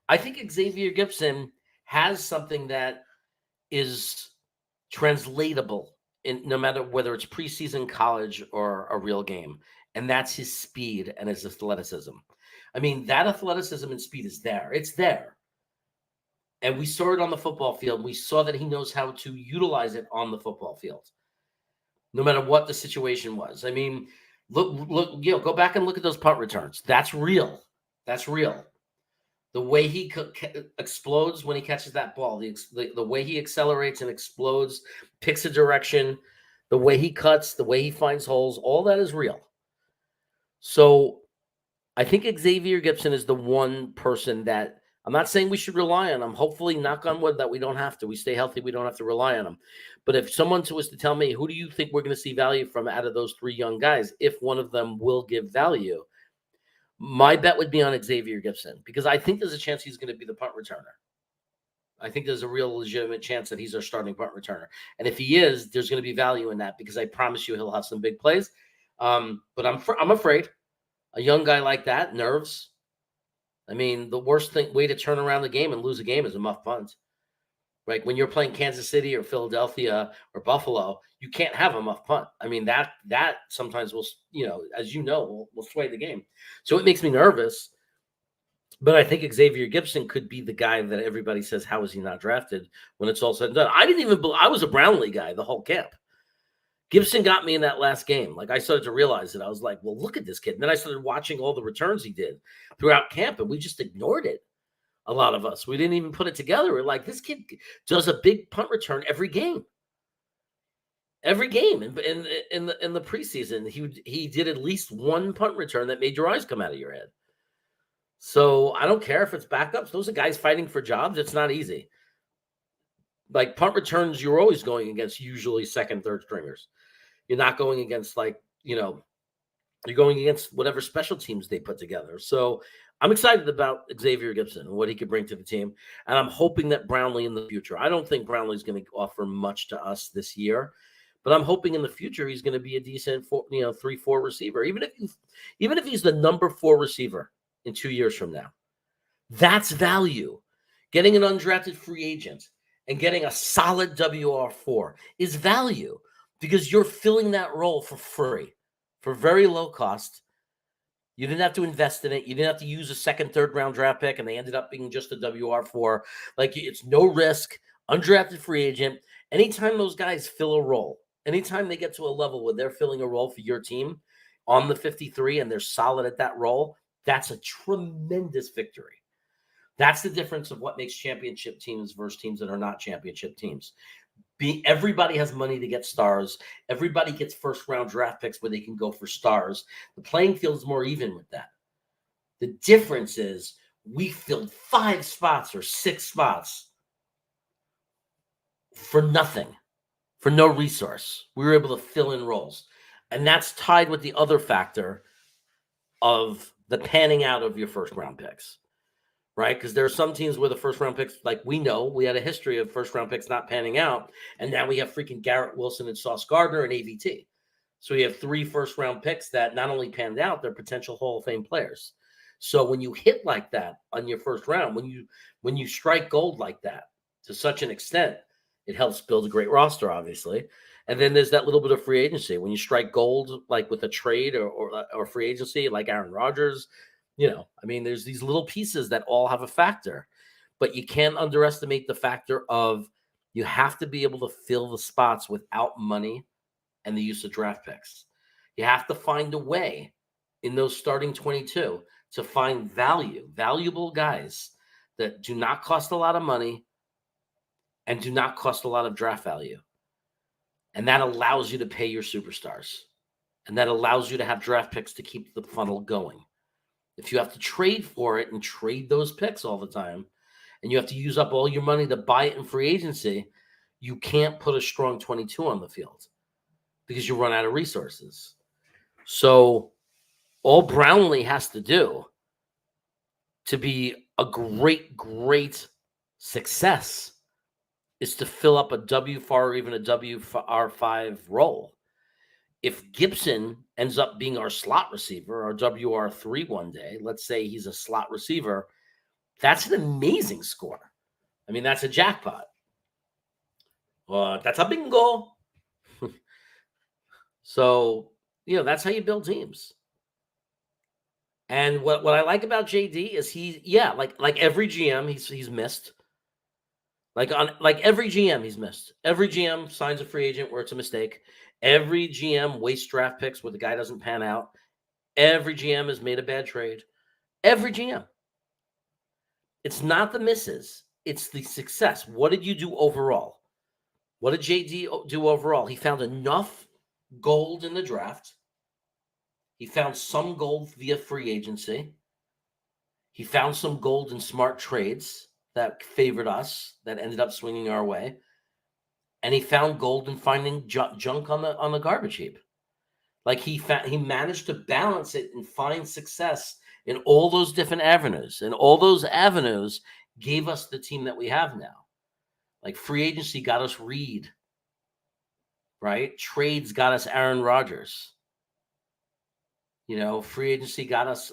I think Xavier Gibson has something that is translatable in no matter whether it's preseason, college, or a real game, and that's his speed and his athleticism. I mean, that athleticism and speed is there. It's there. And we saw it on the football field. We saw that he knows how to utilize it on the football field, no matter what the situation was. I mean, look, go back and look at those punt returns. That's real. That's real. The way he explodes when he catches that ball, the way he accelerates and explodes, picks a direction, the way he cuts, the way he finds holes, all that is real. So I think Xavier Gibson is the one person that I'm not saying we should rely on him. Hopefully, knock on wood, that we don't have to. We stay healthy. We don't have to rely on him. But if someone was to tell me, who do you think we're going to see value from out of those three young guys, if one of them will give value, my bet would be on Xavier Gibson, because I think there's a chance he's going to be the punt returner. I think there's a real legitimate chance that he's our starting punt returner. And if he is, there's going to be value in that, because I promise you he'll have some big plays. But I'm afraid. A young guy like that, nerves. I mean, the worst way to turn around the game and lose a game is a muff punt. Right? When you're playing Kansas City or Philadelphia or Buffalo, you can't have a muff punt. I mean, that sometimes will, as you know, will sway the game. So it makes me nervous. But I think Xavier Gibson could be the guy that everybody says, how is he not drafted when it's all said and done? I was a Brownlee guy the whole camp. Gibson got me in that last game. Like, I started to realize it. I was like, well, look at this kid. And then I started watching all the returns he did throughout camp, and we just ignored it. A lot of us, we didn't even put it together. We're like, this kid does a big punt return every game. Every game in the preseason, he did at least one punt return that made your eyes come out of your head. So I don't care if it's backups. Those are guys fighting for jobs. It's not easy. Like, punt returns, you're always going against usually second, third stringers. You're not going against you're going against whatever special teams they put together. So I'm excited about Xavier Gibson and what he could bring to the team. And I'm hoping that Brownlee in the future, I don't think Brownlee's going to offer much to us this year, but I'm hoping in the future he's going to be a decent 3-4 receiver. Even if he's the number 4 receiver in 2 years from now, that's value. Getting an undrafted free agent and getting a solid WR4 is value, because you're filling that role for free, for very low cost. You didn't have to invest in it. You didn't have to use a second, third round draft pick, and they ended up being just a WR4. Like, it's no risk, undrafted free agent. Anytime those guys fill a role, anytime they get to a level where they're filling a role for your team on the 53 and they're solid at that role, that's a tremendous victory. That's the difference of what makes championship teams versus teams that are not championship teams. Everybody has money to get stars. Everybody gets first-round draft picks where they can go for stars. The playing field is more even with that. The difference is we filled 5 spots or 6 spots for nothing, for no resource. We were able to fill in roles. And that's tied with the other factor of the panning out of your first-round picks. Right? Because there are some teams where the first-round picks, like, we know, we had a history of first-round picks not panning out, and now we have freaking Garrett Wilson and Sauce Gardner and AVT. So we have 3 first-round picks that not only panned out, they're potential Hall of Fame players. So when you hit like that on your first round, when you strike gold like that to such an extent, it helps build a great roster, obviously. And then there's that little bit of free agency. When you strike gold, like with a trade or free agency, like Aaron Rodgers, there's these little pieces that all have a factor, but you can't underestimate the factor of you have to be able to fill the spots without money and the use of draft picks. You have to find a way in those starting 22 to find valuable guys that do not cost a lot of money and do not cost a lot of draft value. And that allows you to pay your superstars. And that allows you to have draft picks to keep the funnel going. If you have to trade for it and trade those picks all the time, and you have to use up all your money to buy it in free agency, you can't put a strong 22 on the field because you run out of resources. So all Brownlee has to do to be a great, great success is to fill up a WFR or even a WR5 role. If Gibson ends up being our slot receiver, our WR3 one day, let's say he's a slot receiver, that's an amazing score. I mean, that's a jackpot. That's a bingo. So, that's how you build teams. And what I like about JD is like every GM he's missed. Like every GM he's missed. Every GM signs a free agent where it's a mistake. Every GM wastes draft picks where the guy doesn't pan out. Every GM has made a bad trade. Every GM. It's not the misses. It's the success. What did you do overall? What did JD do overall? He found enough gold in the draft. He found some gold via free agency. He found some gold in smart trades that favored us, that ended up swinging our way. And he found gold in finding junk on the garbage heap. Like he managed to balance it and find success in all those different avenues. And all those avenues gave us the team that we have now. Like free agency got us Reed, right? Trades got us Aaron Rodgers. Free agency got us,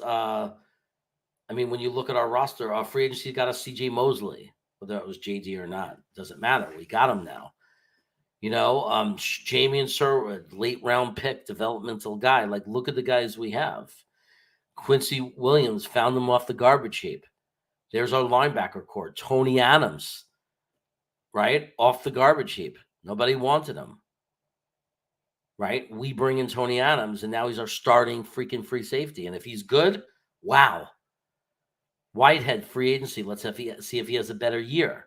when you look at our roster, our free agency got us CJ Mosley, whether it was JD or not, doesn't matter. We got him now. Jamie and Sherwood, late round pick, developmental guy. Like, look at the guys we have. Quincy Williams found them off the garbage heap. There's our linebacker core. Tony Adams, right? Off the garbage heap. Nobody wanted him. Right? We bring in Tony Adams, and now he's our starting freaking free safety. And if he's good, wow. Whitehead, free agency. Let's see if he has a better year.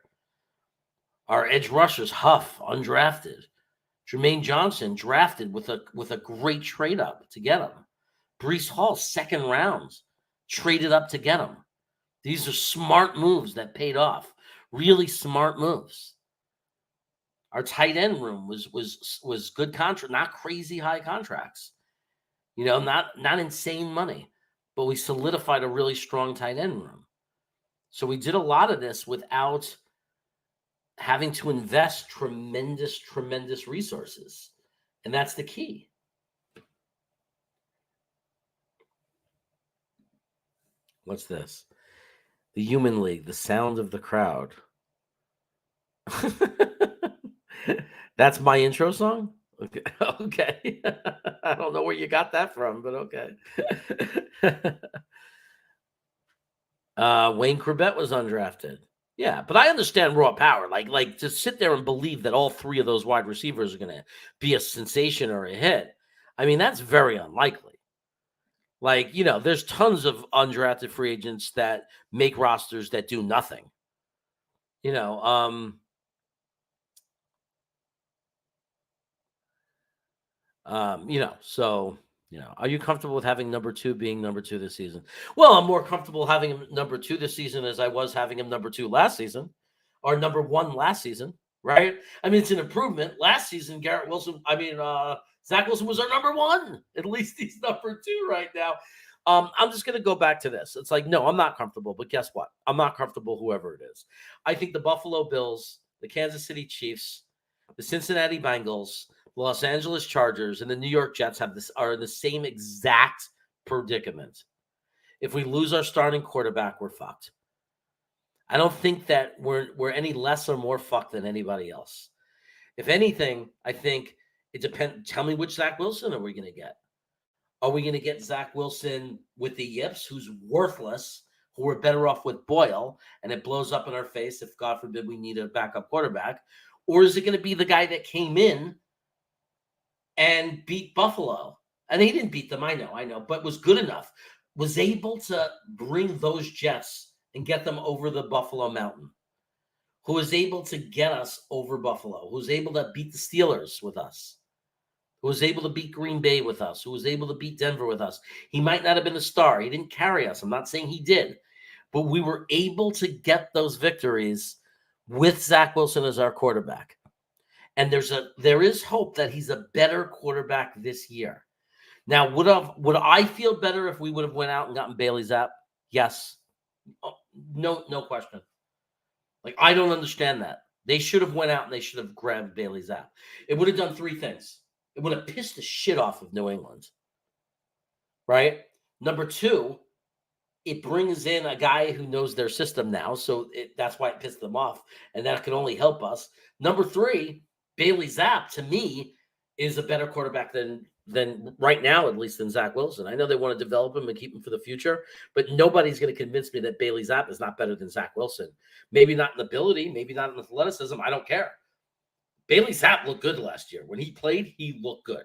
Our edge rushers, Huff, undrafted. Jermaine Johnson, drafted with a great trade up to get him. Breece Hall, second round, traded up to get him. These are smart moves that paid off. Really smart moves. Our tight end room was good contract, not crazy high contracts. Not insane money, but we solidified a really strong tight end room. So we did a lot of this without having to invest tremendous, tremendous resources. And that's the key. What's this? The Human League, the sound of the crowd. That's my intro song? Okay. I don't know where you got that from, but okay. Wayne Corbett was undrafted. Yeah, but I understand raw power. Like to sit there and believe that all three of those wide receivers are going to be a sensation or a hit. I mean, that's very unlikely. Like, there's tons of undrafted free agents that make rosters that do nothing. Are you comfortable with having number 2 being number 2 this season? Well, I'm more comfortable having him number 2 this season as I was having him number 2 last season, or number 1 last season, right? I mean, it's an improvement. Last season, Zach Wilson was our number 1. At least he's number 2 right now. I'm just going to go back to this. It's like, no, I'm not comfortable, but guess what? I'm not comfortable whoever it is. I think the Buffalo Bills, the Kansas City Chiefs, the Cincinnati Bengals, Los Angeles Chargers, and the New York Jets are in the same exact predicament. If we lose our starting quarterback, we're fucked. I don't think that we're any less or more fucked than anybody else. If anything, I think it depends. Tell me which Zach Wilson are we going to get? Are we going to get Zach Wilson with the yips, who's worthless, who we're better off with Boyle, and it blows up in our face if, God forbid, we need a backup quarterback? Or is it going to be the guy that came in and beat Buffalo? And he didn't beat them, I know, but was good enough, was able to bring those Jets and get them over the Buffalo Mountain. who was able to get us over Buffalo, who was able to beat the Steelers with us, who was able to beat Green Bay with us, who was able to beat Denver with us. He might not have been a star. He didn't carry us. I'm not saying he did, but we were able to get those victories with Zach Wilson as our quarterback. And there is hope that he's a better quarterback this year. Now, would I feel better if we would have went out and gotten Bailey Zapp? Yes. No question. Like, I don't understand that. They should have went out and they should have grabbed Bailey Zapp. It would have done three things. It would have pissed the shit off of New England. Right? Number two, it brings in a guy who knows their system now, so that's why it pissed them off, and that can only help us. Number three, Bailey Zapp, to me, is a better quarterback than right now, at least, than Zach Wilson. I know they want to develop him and keep him for the future, but nobody's going to convince me that Bailey Zapp is not better than Zach Wilson. Maybe not in ability, maybe not in athleticism. I don't care. Bailey Zapp looked good last year. When he played, he looked good.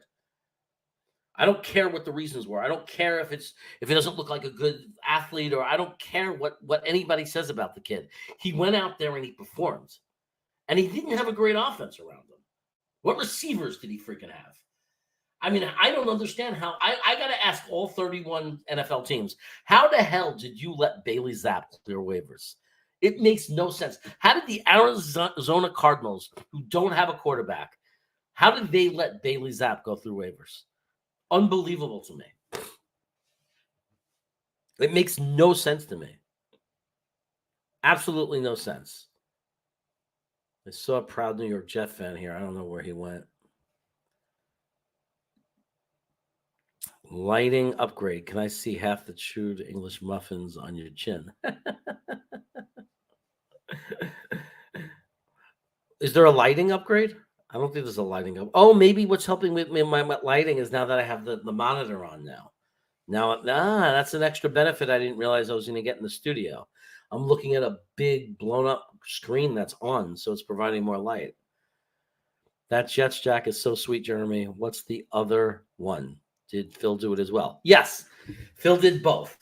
I don't care what the reasons were. I don't care if it doesn't look like a good athlete, or I don't care what anybody says about the kid. He went out there and he performed. And he didn't have a great offense around him. What receivers did he freaking have? I mean, I don't understand how. I got to ask all 31 NFL teams, how the hell did you let Bailey Zapp clear waivers? It makes no sense. How did the Arizona Cardinals, who don't have a quarterback, how did they let Bailey Zapp go through waivers? Unbelievable to me. It makes no sense to me. Absolutely no sense. I saw a proud New York Jet fan here. I don't know where he went. Lighting upgrade. Can I see half the chewed English muffins on your chin? Is there a lighting upgrade? I don't think there's a lighting up. Oh, maybe what's helping with me my lighting is now that I have the monitor on now. Now, that's an extra benefit I didn't realize I was going to get in the studio. I'm looking at a big blown up screen that's on, so it's providing more light. That Jets Jack is so sweet, Jeremy. What's the other one? Did Phil do it as well? Yes, Phil did both.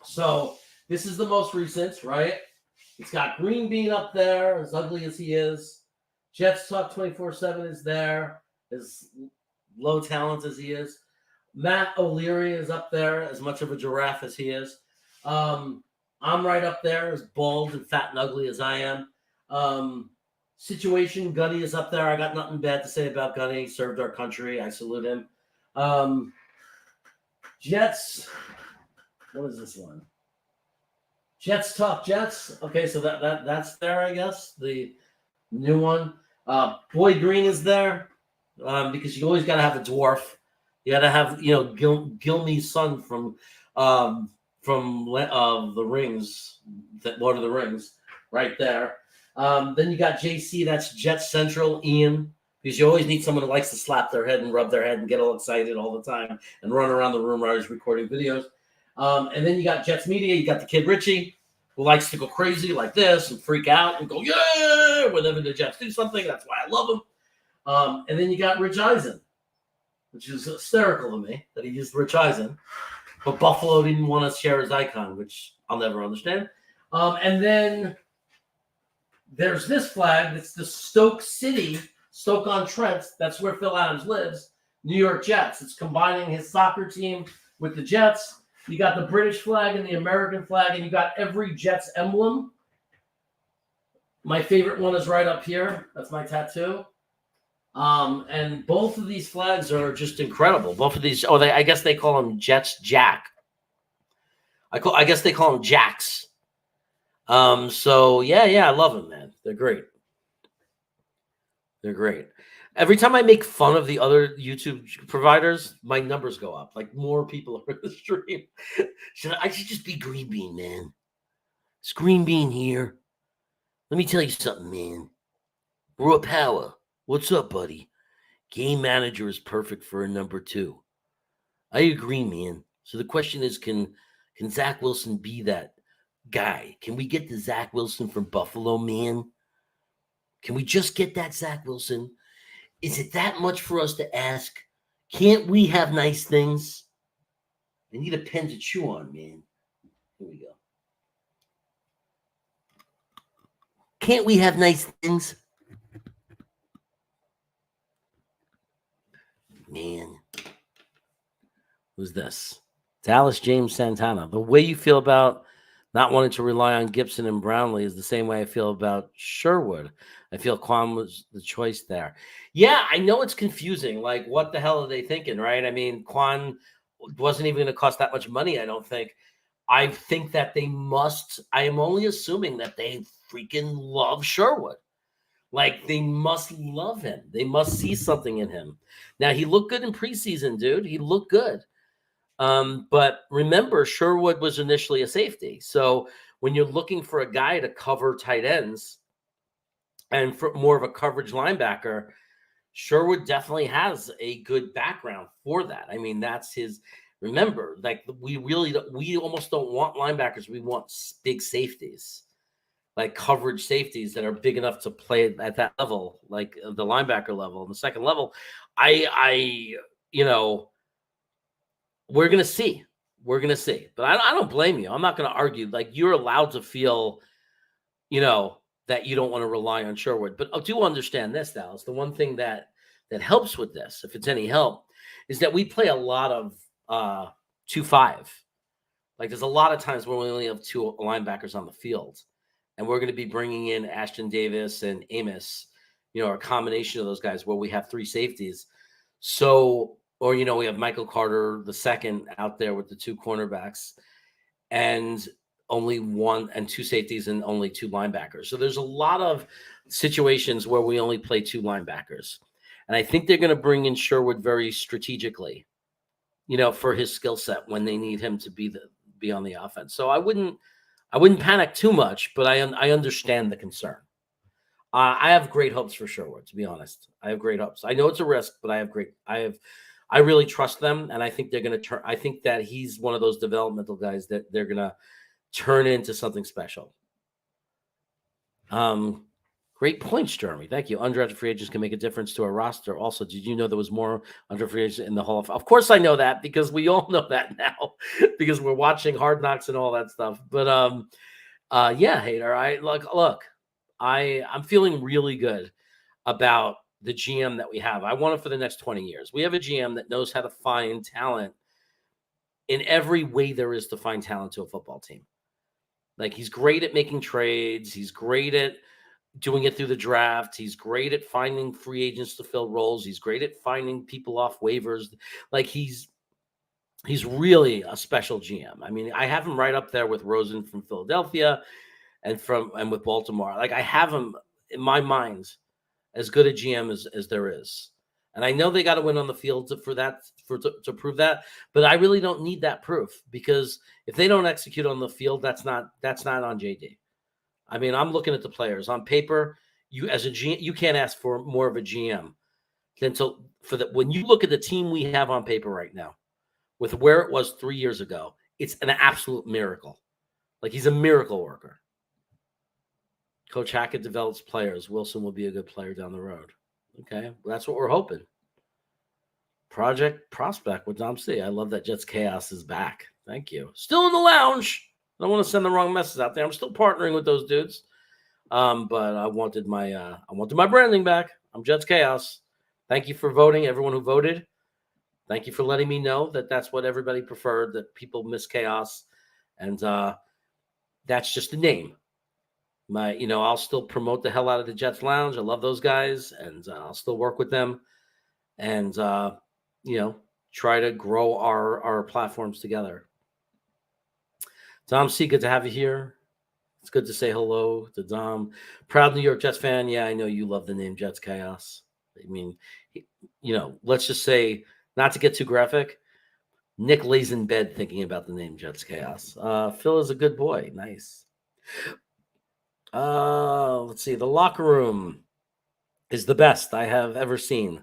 So this is the most recent, right? It's got Green Bean up there, as ugly as he is. Jets Talk 24/7 is there, as low talent as he is. Matt O'Leary is up there, as much of a giraffe as he is. I'm right up there, as bald and fat and ugly as I am. Situation, Gunny is up there. I got nothing bad to say about Gunny. He served our country. I salute him. Jets, what is this one? Jets Talk Jets. Okay, so that's there, I guess. The new one. Boyd Green is there because you always got to have a dwarf. You got to have, Gilmy's son from the Rings, Lord of the Rings, right there. Then you got JC. That's Jet Central. Ian, because you always need someone who likes to slap their head and rub their head and get all excited all the time and run around the room while he's recording videos. And then you got Jets Media. You got the kid Richie, who likes to go crazy like this and freak out and go, yeah, whenever the Jets do something. That's why I love him. And then you got Rich Eisen, which is hysterical to me that he used Rich Eisen. But Buffalo didn't want to share his icon, which I'll never understand. And then there's this flag. It's the Stoke-on-Trent. That's where Phil Adams lives. New York Jets. It's combining his soccer team with the Jets. You got the British flag and the American flag, and you got every Jets emblem. My favorite one is right up here. That's my tattoo. And both of these flags are just incredible. Both of these, I guess they call them Jets Jack. I guess they call them Jacks. So yeah, I love them, man. They're great. They're great. Every time I make fun of the other YouTube providers, my numbers go up. Like, more people are in the stream. I should just be Green Bean, man. It's Green Bean here. Let me tell you something, man. Raw Power. What's up, buddy? Game manager is perfect for a number 2. I agree, man. So the question is, can Zach Wilson be that guy? Can we get the Zach Wilson from Buffalo, man? Can we just get that Zach Wilson? Is it that much for us to ask? Can't we have nice things? I need a pen to chew on, man. Here we go. can't we have nice things? Man. Who's this? Dallas James Santana. The way you feel about not wanting to rely on Gibson and Brownlee is the same way I feel about Sherwood. I feel Quan was the choice there. Yeah, I know it's confusing. Like, what the hell are they thinking, right? I mean, Quan wasn't even going to cost that much money, I don't think. I think that they must, I am only assuming that they freaking love Sherwood. Like, they must love him. They must see something in him. Now, he looked good in preseason, dude. He looked good. But remember, Sherwood was initially a safety. So when you're looking for a guy to cover tight ends and for more of a coverage linebacker, Sherwood definitely has a good background for that. I mean, that's his. Remember, like we almost don't want linebackers. We want big safeties, like coverage safeties that are big enough to play at that level, like the linebacker level and the second level. You know, we're going to see. We're going to see. But I don't blame you. I'm not going to argue. Like, you're allowed to feel, that you don't want to rely on Sherwood. But I do understand this, Dallas. The one thing that helps with this, if it's any help, is that we play a lot of 2-5. Like, there's a lot of times where we only have two linebackers on the field. And we're going to be bringing in Ashton Davis and Amos, a combination of those guys where we have three safeties. So, or, we have Michael Carter, the second, out there with the two cornerbacks and only one and two safeties and only two linebackers. So there's a lot of situations where we only play two linebackers. And I think they're going to bring in Sherwood very strategically, for his skill set when they need him to be on the offense. So I wouldn't panic too much, but I understand the concern. I have great hopes for Sherwood, to be honest. I have great hopes. I know it's a risk, but I really trust them, and I think they're going to turn. I think that he's one of those developmental guys that they're going to turn into something special. Great points, Jeremy. Thank you. Undrafted free agents can make a difference to a roster. Also, did you know there was more undrafted free agents in the Hall of Fame? Of course, I know that because we all know that now because we're watching Hard Knocks and all that stuff. But yeah, Hater. Look. I'm feeling really good about the GM that we have. I want it for the next 20 years. We have a GM that knows how to find talent in every way there is to find talent to a football team. Like, he's great at making trades. He's great at doing it through the draft. He's great at finding free agents to fill roles. He's great at finding people off waivers. Like, he's really a special GM. I mean, I have him right up there with Rosen from Philadelphia and with Baltimore. Like, I have him in my mind as good a GM as there is. And I know they got to win on the field to prove that, but I really don't need that proof because if they don't execute on the field, that's not on JD. I mean, I'm looking at the players on paper. You as a GM, you can't ask for more of a GM than when you look at the team we have on paper right now with where it was 3 years ago, it's an absolute miracle. Like, he's a miracle worker. Coach Hackett develops players. Wilson will be a good player down the road. Okay, well, that's what we're hoping. Project Prospect with Dom C. I love that Jets Chaos is back. Thank you. Still in the lounge. I don't want to send the wrong message out there. I'm still partnering with those dudes. But I wanted my branding back. I'm Jets Chaos. Thank you for voting, everyone who voted. Thank you for letting me know that that's what everybody preferred, that people miss Chaos. And that's just the name. I'll still promote the hell out of the Jets Lounge. I love those guys, and I'll still work with them, and try to grow our platforms together. Dom C, good to have you here. It's good to say hello to Dom. Proud New York Jets fan. Yeah, I know you love the name Jets Chaos. I mean, let's just say, not to get too graphic, Nick lays in bed thinking about the name Jets Chaos. Phil is a good boy. Nice. Let's see. The locker room is the best I have ever seen.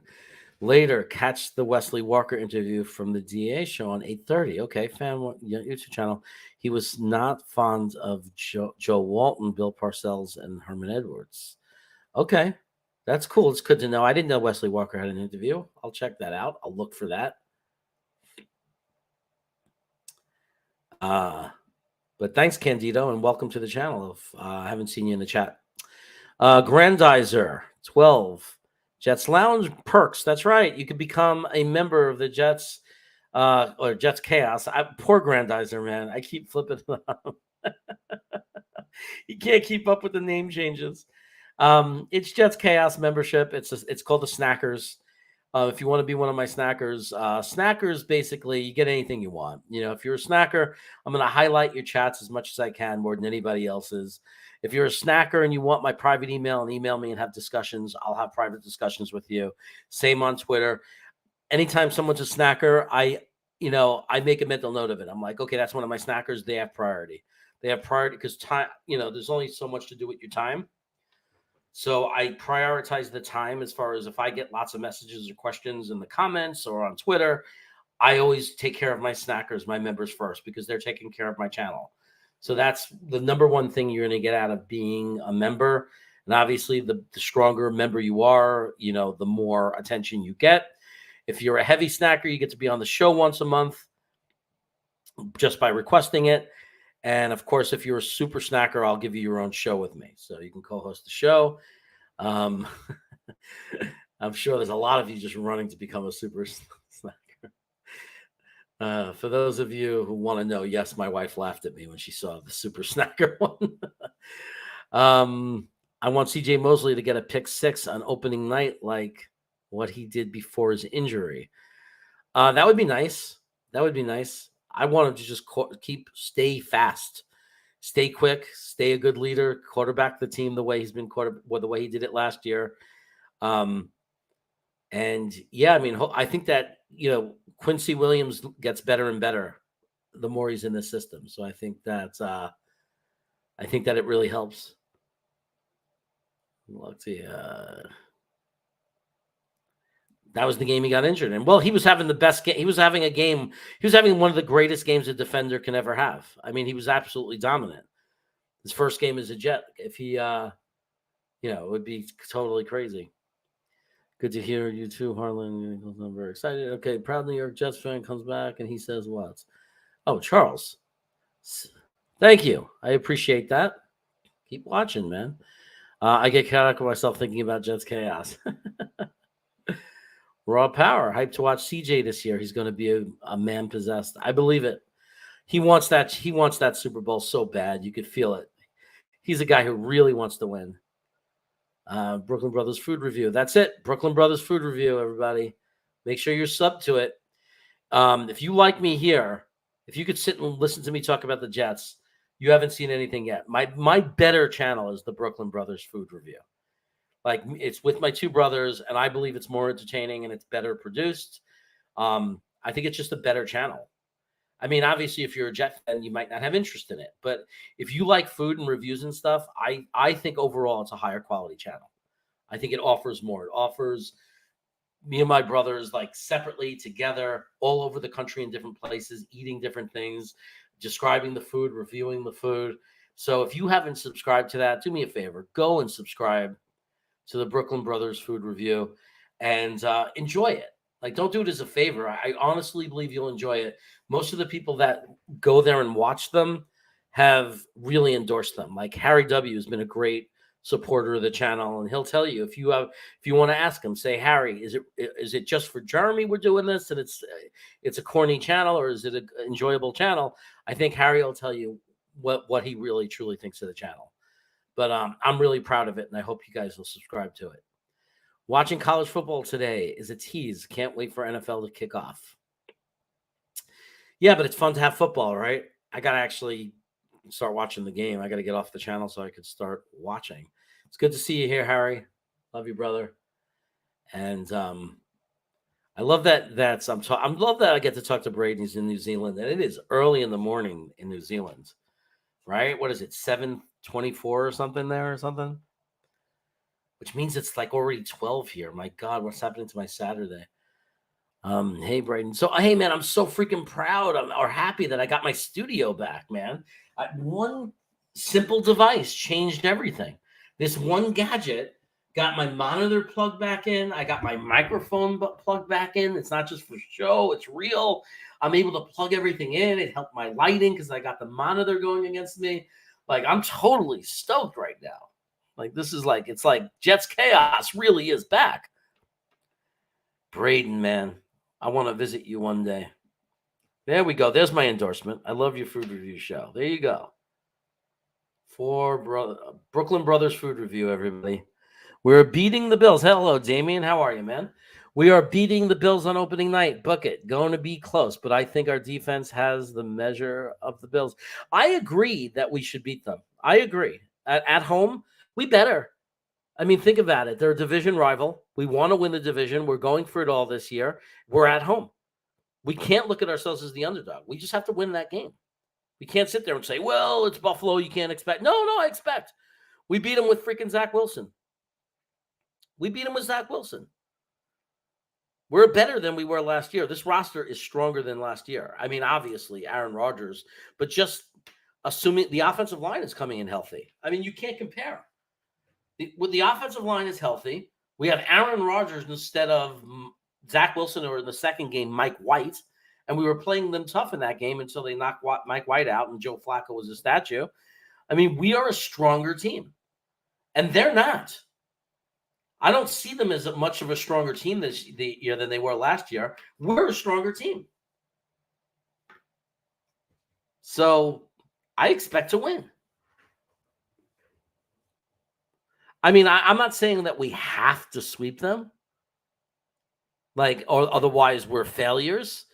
Later, catch the Wesley Walker interview from the DA show on 8:30. Okay, fan YouTube channel. He was not fond of Joe Walton, Bill Parcells, and Herman Edwards. Okay, that's cool. It's good to know. I didn't know Wesley Walker had an interview. I'll check that out. I'll look for that. But thanks, Candido, and welcome to the channel. I haven't seen you in the chat. Grandizer 12. Jets Lounge perks. That's right. You could become a member of the Jets or Jets Chaos. Poor Grandizer, man. I keep flipping them up. You can't keep up with the name changes. It's Jets Chaos membership. It's called the Snackers. If you want to be one of my snackers, snackers basically you get anything you want. If you're a snacker, I'm going to highlight your chats as much as I can, more than anybody else's. If you're a snacker and you want my private email and email me and have discussions, I'll have private discussions with you. Same on Twitter. Anytime someone's a snacker, I make a mental note of it. I'm like, okay, that's one of my snackers. They have priority. They have priority because time. There's only so much to do with your time. So I prioritize the time as far as if I get lots of messages or questions in the comments or on Twitter, I always take care of my snackers, my members first, because they're taking care of my channel. So that's the number one thing you're going to get out of being a member. And obviously the stronger member you are, the more attention you get. If you're a heavy snacker, you get to be on the show once a month just by requesting it. And of course, if you're a super snacker, I'll give you your own show with me. So you can co-host the show. I'm sure there's a lot of you just running to become a super snacker. For those of you who want to know, yes, my wife laughed at me when she saw the super snacker one. I want CJ Mosley to get a pick 6 on opening night, like what he did before his injury. That would be nice. That would be nice. I want him to just stay fast, stay quick, stay a good leader, quarterback the team the way he's been the way he did it last year. And yeah, I think that, Quincy Williams gets better and better the more he's in the system. So I think that it really helps. Let's see. That was the game he got injured in. Well, he was having the best game. He was having one of the greatest games a defender can ever have. He was absolutely dominant. His first game as a Jet. If he, it would be totally crazy. Good to hear you too, Harlan. I'm very excited. Okay, proud New York Jets fan comes back and he says what? Oh, Charles. Thank you. I appreciate that. Keep watching, man. I get caught up with myself thinking about Jets Chaos. Raw Power, hyped to watch CJ this year. He's going to be a man possessed. I believe it. He wants that Super Bowl so bad. You could feel it. He's a guy who really wants to win. Brooklyn Brothers Food Review. That's it. Brooklyn Brothers Food Review, everybody. Make sure you're subbed to it. If you like me here, if you could sit and listen to me talk about the Jets, you haven't seen anything yet. My better channel is the Brooklyn Brothers Food Review. Like, it's with my two brothers, and I believe it's more entertaining and it's better produced. I think it's just a better channel. Obviously, if you're a Jet fan, you might not have interest in it. But if you like food and reviews and stuff, I think overall it's a higher quality channel. I think it offers more. It offers me and my brothers, like, separately, together, all over the country in different places, eating different things, describing the food, reviewing the food. So if you haven't subscribed to that, do me a favor. Go and subscribe to the Brooklyn Brothers Food Review and enjoy it. Like, don't do it as a favor. I honestly believe you'll enjoy it. Most of the people that go there and watch them have really endorsed them. Like, Harry W. has been a great supporter of the channel, and he'll tell you if you want to ask him, say, Harry, is it just for Jeremy we're doing this and it's a corny channel, or is it an enjoyable channel? I think Harry will tell you what he really truly thinks of the channel. But I'm really proud of it, and I hope you guys will subscribe to it. Watching college football today is a tease. Can't wait for NFL to kick off. Yeah, but it's fun to have football, right? I got to actually start watching the game. I got to get off the channel so I could start watching. It's good to see you here, Harry. Love you, brother. And I love that I love that I get to talk to Brady's in New Zealand, and it is early in the morning in New Zealand, right? What is it, 7:24 or something there or something? Which means it's like already 12 here. My God, what's happening to my Saturday? Hey, Braden. So, hey, man, I'm so freaking proud or happy that I got my studio back, man. One simple device changed everything. This one gadget got my monitor plugged back in. I got my microphone plugged back in. It's not just for show. It's real. I'm able to plug everything in. It helped my lighting because I got the monitor going against me. Like, I'm totally stoked right now. Like, this is like, it's like Jets chaos really is back. Braden, man, I want to visit you one day. There we go. There's my endorsement. I love your food review show. There you go. Brooklyn Brothers Food Review, everybody. We're beating the Bills. Hello, Damien. How are you, man? We are beating the Bills on opening night. Bucket, going to be close, but I think our defense has the measure of the Bills. I agree that we should beat them. I agree. At home, we better. I mean, think about it. They're a division rival. We want to win the division. We're going for it all this year. We're at home. We can't look at ourselves as the underdog. We just have to win that game. We can't sit there and say, well, it's Buffalo. You can't expect. No, I expect. We beat them with freaking Zach Wilson. We're better than we were last year. This roster is stronger than last year. I mean, obviously, Aaron Rodgers, but just assuming the offensive line is coming in healthy. I mean, you can't compare. When the offensive line is healthy, we have Aaron Rodgers instead of Zach Wilson, or in the second game, Mike White, and we were playing them tough in that game until they knocked Mike White out and Joe Flacco was a statue. I mean, we are a stronger team, and they're not. I don't see them as much of a stronger team this year than they were last year. We're a stronger team. So I expect to win. I mean, I'm not saying that we have to sweep them, or otherwise we're failures,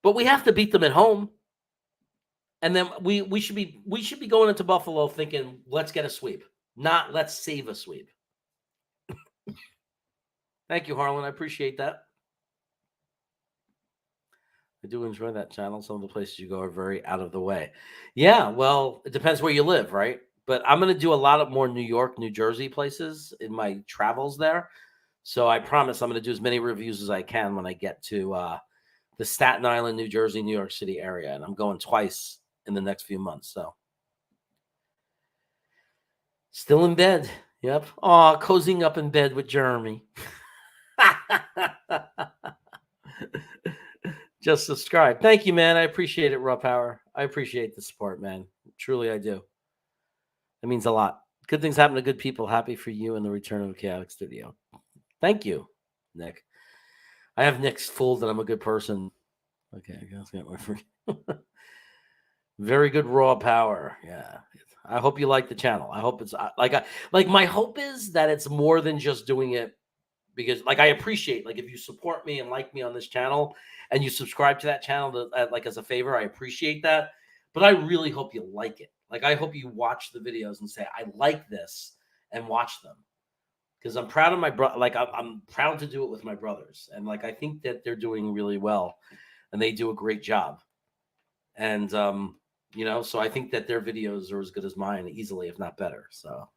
but we have to beat them at home. And then we should be going into Buffalo thinking, let's get a sweep, not let's save a sweep. Thank you, Harlan. I appreciate that. I do enjoy that channel. Some of the places you go are very out of the way. Yeah, well, it depends where you live, right? But I'm going to do a lot of more New York, New Jersey places in my travels there. So I promise I'm going to do as many reviews as I can when I get to the Staten Island, New Jersey, New York City area. And I'm going twice in the next few months. So still in bed. Yep. Oh, cozying up in bed with Jeremy. Just subscribe. Thank you, man. I appreciate it, Raw Power. I appreciate the support, man. Truly, I do. It means a lot. Good things happen to good people. Happy for you and the return of the Chaotic Studio. Thank you, Nick. I have Nick's fooled that I'm a good person. Okay, I guess I got my free. Very good Raw Power. Yeah. I hope you like the channel. I hope it's like my hope is that it's more than just doing it because I appreciate if you support me and like me on this channel and you subscribe to that channel as a favor, I appreciate that. But I really hope you like it. I hope you watch the videos and say, I like this and watch them. Because I'm proud of my brother. I'm proud to do it with my brothers. And I think that they're doing really well and they do a great job. And, so I think that their videos are as good as mine easily, if not better. So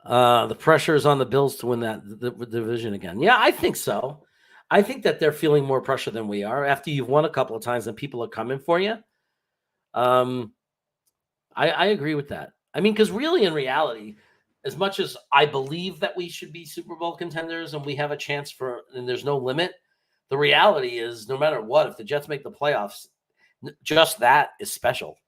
the pressure is on the Bills to win the division again. Yeah, I think so. I think that they're feeling more pressure than we are after you've won a couple of times and people are coming for you. I agree with that. I mean, because really in reality, as much as I believe that we should be Super Bowl contenders and we have a chance and there's no limit, the reality is no matter what, if the Jets make the playoffs, just that is special.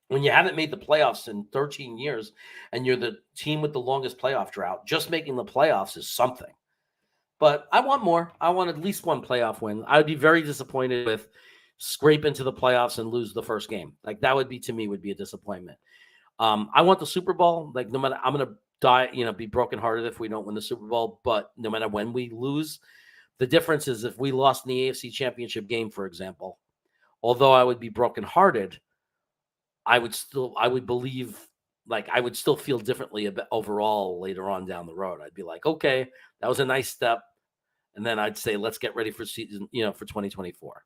When you haven't made the playoffs in 13 years and you're the team with the longest playoff drought, just making the playoffs is something. But I want more. I want at least one playoff win. I would be very disappointed with scrape into the playoffs and lose the first game. That would be, to me, would be a disappointment. I want the Super Bowl. No matter, I'm going to die, be brokenhearted if we don't win the Super Bowl. But no matter when we lose, the difference is if we lost in the AFC Championship game, for example, although I would be brokenhearted, I would believe, I would still feel differently about overall later on down the road. I'd be like, okay, that was a nice step. And then I'd say, let's get ready for season, for 2024.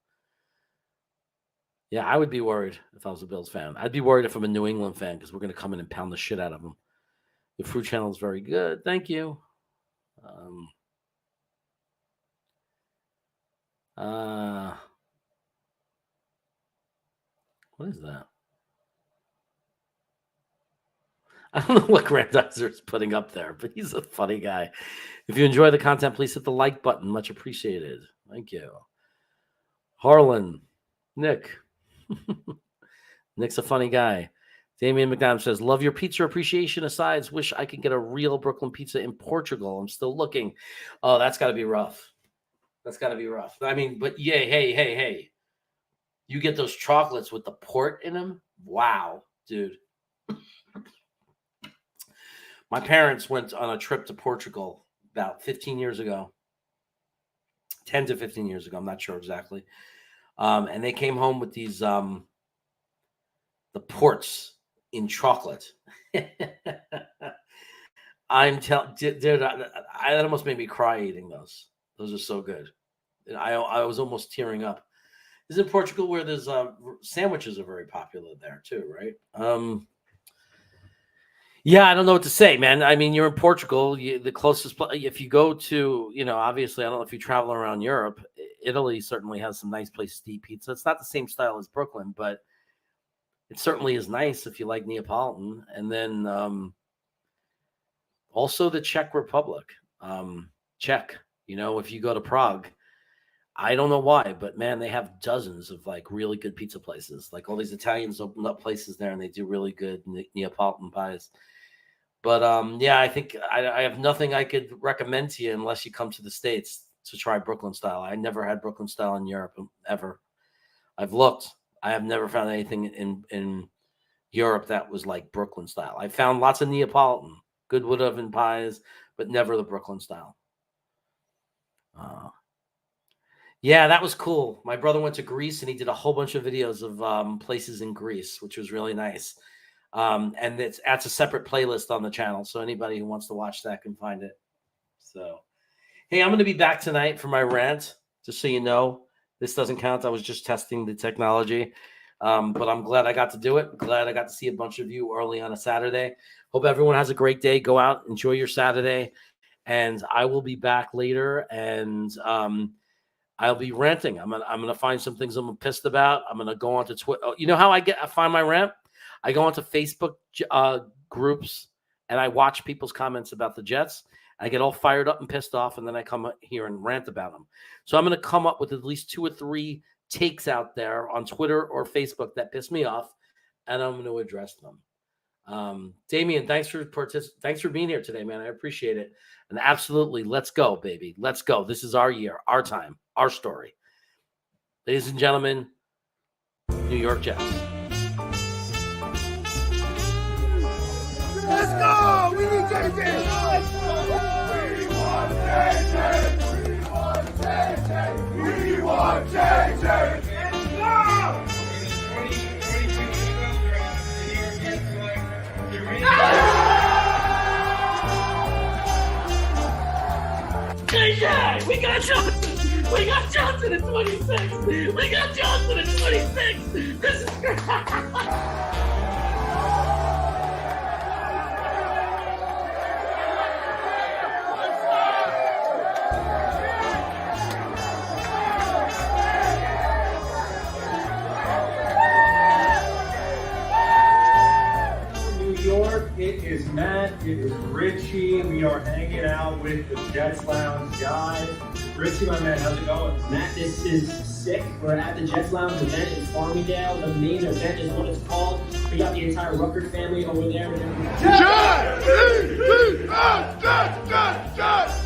Yeah, I would be worried if I was a Bills fan. I'd be worried if I'm a New England fan because we're going to come in and pound the shit out of them. The Fruit Channel is very good. Thank you. What is that? I don't know what Grandizer is putting up there, but he's a funny guy. If you enjoy the content, please hit the like button. Much appreciated. Thank you. Harlan, Nick. Nick's a funny guy. Damian McNabb says, love your pizza appreciation asides. Wish I could get a real Brooklyn pizza in Portugal. I'm still looking. Oh, that's got to be rough. That's got to be rough. I mean, but yeah, hey. You get those chocolates with the port in them. Wow, dude. My parents went on a trip to Portugal about 15 years ago. 10 to 15 years ago. I'm not sure exactly. And they came home with these, the ports in chocolate. I'm telling, dude, that almost made me cry eating those. Those are so good. And I was almost tearing up. This is in Portugal where there's sandwiches are very popular there too, right? Yeah, I don't know what to say, man. I mean, you're in Portugal. The closest if you go to, obviously, I don't know if you travel around Europe. Italy certainly has some nice places to eat pizza. It's not the same style as Brooklyn, but it certainly is nice if you like Neapolitan. And then also the Czech Republic. Czech, if you go to Prague, I don't know why, but man, they have dozens of like really good pizza places. Like all these Italians open up places there and they do really good Neapolitan pies. But yeah, I think I have nothing I could recommend to you unless you come to the States to try Brooklyn style. I never had Brooklyn style in Europe ever. I've looked. I have never found anything in Europe that was like Brooklyn style. I found lots of Neapolitan, good wood oven pies, but never the Brooklyn style. Yeah, that was cool. My brother went to Greece and he did a whole bunch of videos of places in Greece, which was really nice. And that's a separate playlist on the channel. So anybody who wants to watch that can find it. So, hey, I'm going to be back tonight for my rant, just so you know. This doesn't count. I was just testing the technology. But I'm glad I got to do it. Glad I got to see a bunch of you early on a Saturday. Hope everyone has a great day. Go out, enjoy your Saturday. And I will be back later. And I'll be ranting. I'm gonna find some things I'm pissed about. I'm gonna go onto Twitter. You know how I find my rant? I go onto Facebook groups and I watch people's comments about the Jets. I get all fired up and pissed off, and then I come here and rant about them. So I'm gonna come up with at least 2 or 3 takes out there on Twitter or Facebook that piss me off, and I'm gonna address them. Damian, thanks for being here today, man. I appreciate it. And absolutely, let's go, baby. Let's go. This is our year, our time, our story. Ladies and gentlemen, New York Jets. Let's go! We need JJ! We want JJ! We want JJ! We want JJ! Let's go! JJ! We got Johnson! We got Johnson at 26! We got Johnson at 26! This is It is Matt, it is Richie. We are hanging out with the Jets Lounge guys. Richie, my man, how's it going? Matt, this is sick. We're at the Jets Lounge event in Farmingdale. The main event is what it's called. We got the entire Rucker family over there. Jets!